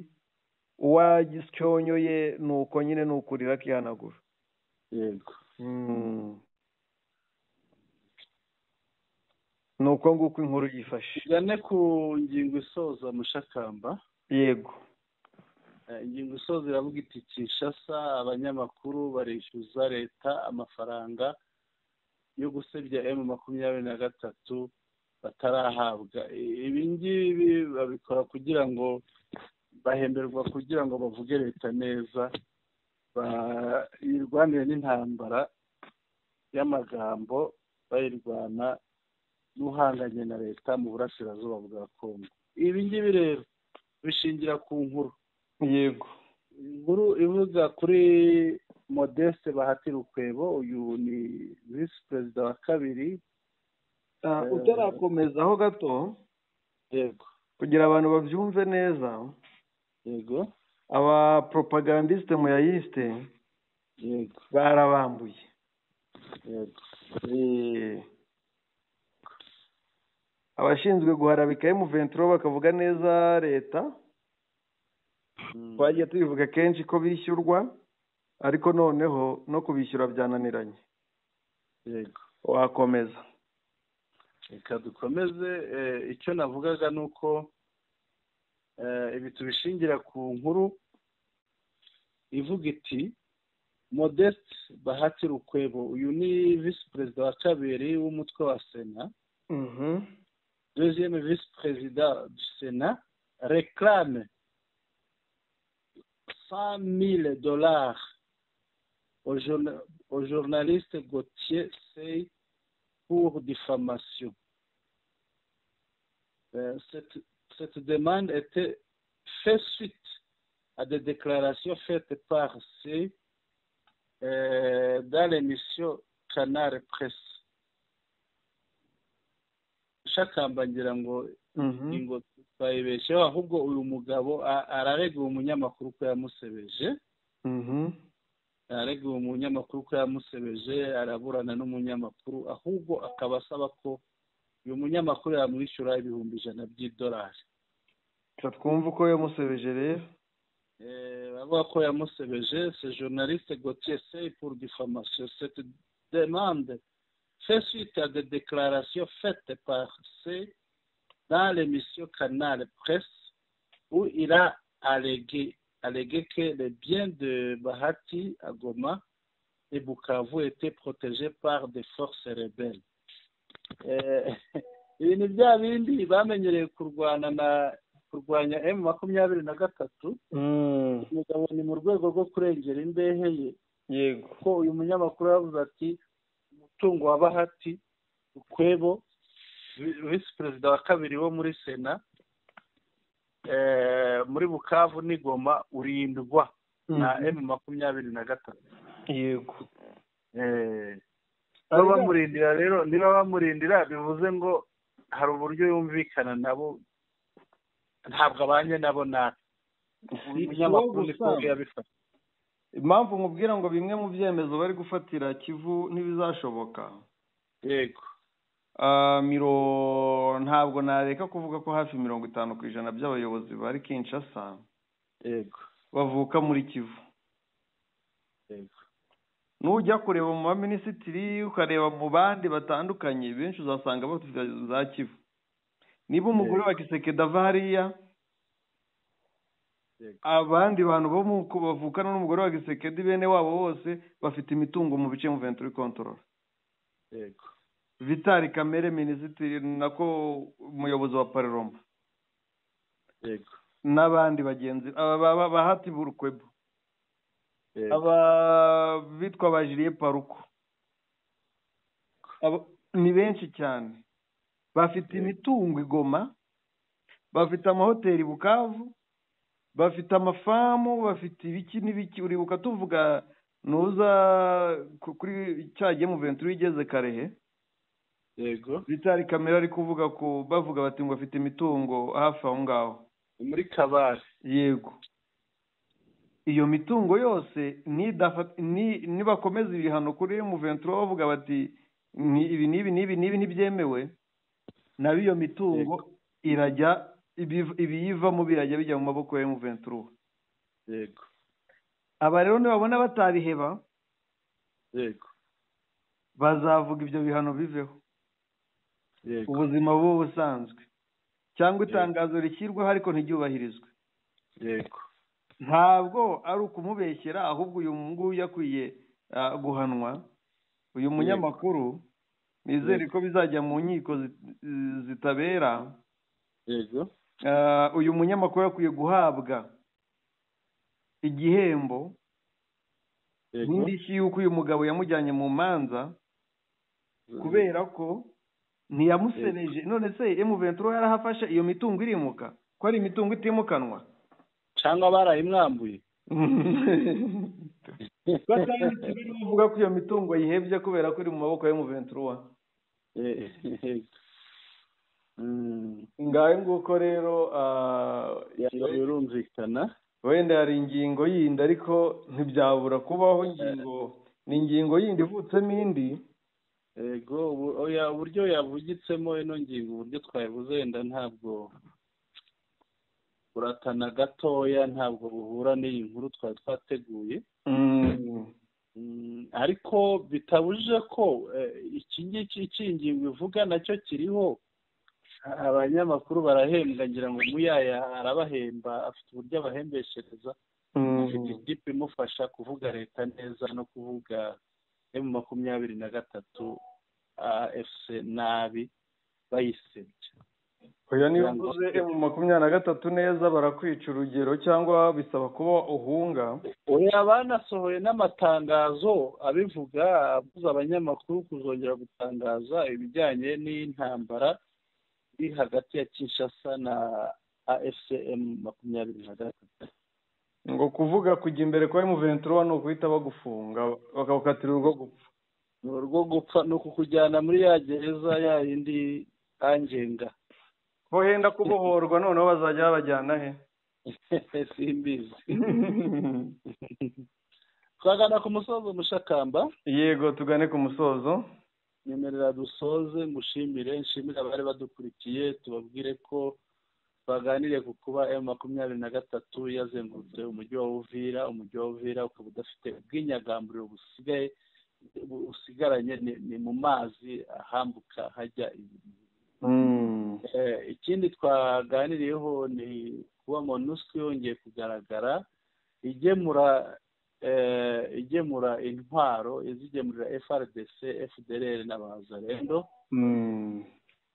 A: uwagisyonyoye ni uko nyine ni ukurira akihanagura.
B: yego
A: ni uko nguko inkuru yifashe.
B: tugane ku ngingo isoza Mushakamba.
A: Yego.
B: Ingingo isoza iravuga iti Kinshasa abanyamakuru barishyuza leta amafaranga yo gusebya M23 batarahabwa. Ibi ngibi babikora kugira ngo bahemberwa kugira ngo bavuge leta neza, bayirwanire n'intambara y'amagambo, bayirwana n'uhanganye na leta mu burasirazuba bwa Kongo. Ibi ngibi rero bishingira ku nkuru.
A: Yego.
B: Inkuru ivuga kuri Modeste Bahati Rukwebo, uyu ni visi perezida wa kabiri.
A: Utarakomezaho gato,
B: yego,
A: kugira abantu babyumve neza,
B: yego,
A: aba propagandiste muyayiste,
B: yego,
A: barabambuye.
B: yego,
A: abashinzwe guharabika M23 bakavuga neza leta. Twagiye tubivuga kenshi ko bishyurwa, ariko noneho no kubishyura byananiranye.
B: yego.
A: Wakomeza.
B: Reka dukomeze. Icyo navugaga ni uko ibi tubishingira ku nkuru ivuga iti Modeste Bahati Rukwebo, uyu ni visi perezida wa kabiri w'umutwe wa Sena, deuxième vice-président du Sénat, réclame $100,000 au journaliste Gauthier Sey pour diffamation. Cette demande était faite suite à des déclarations faites par Sey dans l'émission Canard Presse. Shakamba ngira ngo ingo twayibesheho, ahubwo uyu mugabo ararega umunyamakuru ko yamusebeje. Ararega umunyamakuru ko yamusebeje, araburana n'umunyamakuru, ahubwo akaba asaba ko uyu munyamakuru yamwishyura $100,000 by'idolari.
A: Twumva uko yamusebeje rero.
B: Bavuga ko yamusebeje. Ce journaliste Gauthier Sey pour diffamation. Cette demande fait suite à des déclarations faites par Sey dans l'émission Canal Presse, où il a allégué que les biens de Bahati à Goma et Bukavu étaient protégés par des forces rebelles. Ibi ni bya bindi bamenyereye kurwanya M23. Umugabo ni mu rwego rwo kurengera imbehe ye.
A: Yego.
B: Ko uyu munyamakuru yavuze ati umutungo wa Bahati Rukwebo, visi perezida wa kabiri wo muri Sena, muri Bukavu n'Igoma urindwa na M23.
A: Yego.
B: Bamurindira rero, niba bamurindira bivuze ngo hari uburyo yumvikana nabo, ntabwo abanye nabo nabi. Umunyamakuru niko yabifata.
A: Impamvu nkubwira ngo bimwe mu byemezo bari gufatira Kivu ntibizashoboka.
B: Yego.
A: Ntabwo nareka kuvuga ko hafi 50% by'abayobozi bari Kinshasa,
B: yego,
A: bavuka muri Kivu.
B: Yego.
A: Nujya kureba mu baminisitiri, ukareba mu bandi batandukanye, benshi uzasanga bafite za Kivu. Niba umugore wa Kisekedi ava hariya, abandi bantu bo mu bavukana n'umugore wa Kisekedi bene wabo bose bafite imitungo mu bice M23 control.
B: yego
A: Vitali Kamere minisitiri nako umuyobozi wa Parloma
B: yego
A: n'abandi bagenzi aba bahati burukwebo
B: yego
A: aba bitwa bajiriye paruko ni benshi cyane bafite imitungo Igoma, bafite amahoteli Bukavu, bafite amafamu, bafite ibiki n'ibiki. Uribuka tuvuga nuza kuri cyagiye mu venture igeze Karehe,
B: yego
A: Vitali Kamere ari kuvuga ko bavuga bati ngo afite imitungo hafi aho ngaho
B: muri Kabare.
A: Yego, iyo mitungo yose nibakomeza ibihano kuri mu venture bavuga bati ibi ntibyemewe, nabi iyo mitungo irajya ibiyivamo birajya bijya mu maboko ya M23.
B: Yego,
A: aba rero nibabona batabiheba,
B: yego,
A: bazavuga ibyo bihano biveho,
B: yego,
A: ubuzima buba busanzwe, cyangwa itangazo rishyirwaho ariko ntiryubahirizwe.
B: Yego,
A: ntabwo ari ukumubeshyera, ahubwo uyu nguyu yakwiye guhanwa. Uyu munyamakuru nizere ko bizajya mu nkiko zitabera.
B: yego,
A: uyu munyamakuru yakwiye guhabwa igihembo n'indishyi y'uko uyu mugabo yamujyanye mu manza, kubera ko ntiyamusebeje. none se M23 yarahafashe iyo mitungo irimuka, ko ari imitungo itimukanwa
B: cyangwa barayimwambuye?
A: bavuga ko iyo mitungo yihebye kubera ko iri mu maboko ya M23. ngahe nguko rero
B: birumvikana.
A: wenda hari ingingo yindi ariko ntibyabura kubaho ingingo yindi ivutsemo indi.
B: Yego, uburyo yavugitsemo ino ngingo, uburyo twayivuze wenda ntabwo buratana gatoya, ntabwo buhura n'iyi nkuru twari twateguye. Ariko bitabujije ko iki ngiki cy'ingingo ivuga nacyo kiriho. Abanyamakuru barahembwa, ngira ngo Muyaya arabahemba, afite uburyo abahembeshereza, afite ikipe imufasha kuvuga leta neza no kuvuga M23 AFC nabi bayisebye.
A: Oya, niba uvuze M23 neza barakwica urugero, cyangwa bisaba kuba uhunga.
B: Oya, banasohoye n'amatangazo abivuga, abuza abanyamakuru kuzongera gutangaza ibijyanye n'intambara iri hagati ya Kinshasa na AFC M23.
A: ngo kuvuga kujya imbere kwa M23 ni ukuhita bagufunga bakagukatira urwo gupfa.
B: Urwo gupfa ni ukukujyana muri ya gereza ya yindi kangenga.
A: Ko henda kubohorwa noneho bazajya babajyana he?
B: Simbizi. Twagana ku musozo Mushakamba.
A: Yego, tugane ku musozo.
B: Nyemerera dusoze, nshimire abari badukurikiye, tubabwire ko baganiriye ku kuba M23 yazengurutse umujyi wa Uvira. Umujyi wa Uvira ukaba udafite ubwinyagamburiro usigaranye ni mu mazi ahambuka hajya ikindi twaganiriyeho ni kuba MONUSCO yongeye kugaragara igemura intwaro, izigemurira FRDC, FDLR n'abazarendo.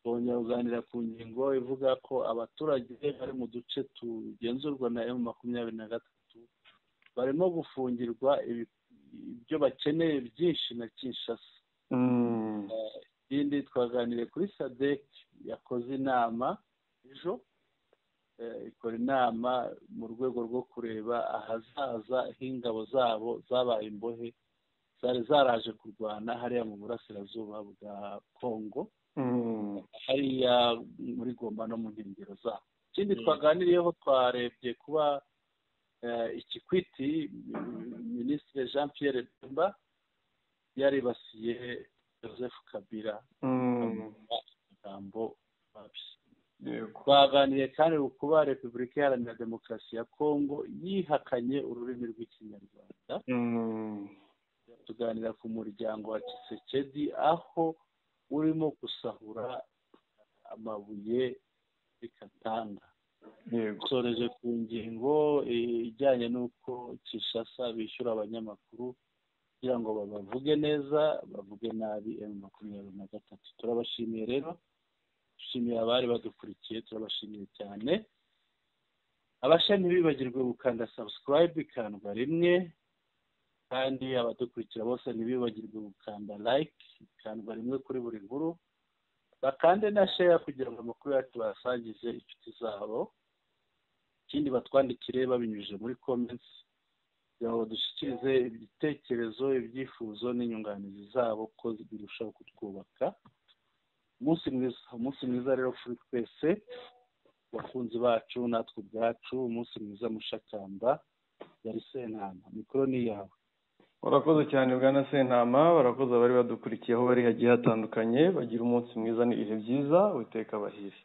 B: Bongera kuganira ku ngingo ivuga ko abaturage bari mu duce tugenzurwa na M23 barimo gufungirwa ibyo bakeneye byinshi na Kinshasa. Ikindi twaganiriye kuri SADC, yakoze inama ejo, ikora inama mu rwego rwo kureba ahazaza h'ingabo zabo zabaye imbohe zari zaraje kurwana hariya mu burasirazuba bwa Kongo, hariya muri Goma no mu nkengero zabo. Ikindi twaganiriyeho, twarebye kuba Ikikwiti, Minisitiri Jean Pierre Bemba yaribasiye Joseph Kabila amagambo mabi. Twaganiriye kandi kuba Repubulika Iharanira Demokarasi ya Kongo yihakanye ururimi rw'Ikinyarwanda. Tuganira ku muryango wa Tshisekedi aho urimo gusahura amabuye bikatanga. Dusoreje ku ngingo ijyanye n'uko Kinshasa bishyura abanyamakuru kugira ngo bavuge neza bavuge nabi M23. Turabashimiye rero, dushimiye abari badukurikiye, turabashimiye cyane. Abasha ntibibagirwe gukanda subscribe ikandwa rimwe, kandi abadukurikira bose ntibibagirwe gukanda like ikandwa rimwe kuri buri nkuru, bakande na share kugira ngo amakuru yacu basangize inshuti zabo. Ikindi batwandikire babinyujije muri comments kugira ngo dushyikirize ibitekerezo, ibyifuzo n'inyunganizi zabo ko birushaho kutwubaka. Umunsi mwiza rero kuri twese bakunzi bacu natwe ubwacu. Umunsi mwiza Mushakamba. Yari Sentama, mikoro ni yawe.
A: Urakoze cyane bwana Sentama, barakoze abari badukurikiye aho bari hagiye hatandukanye. Bagira umunsi mwiza n'ibihe byiza, Uwiteka abahire.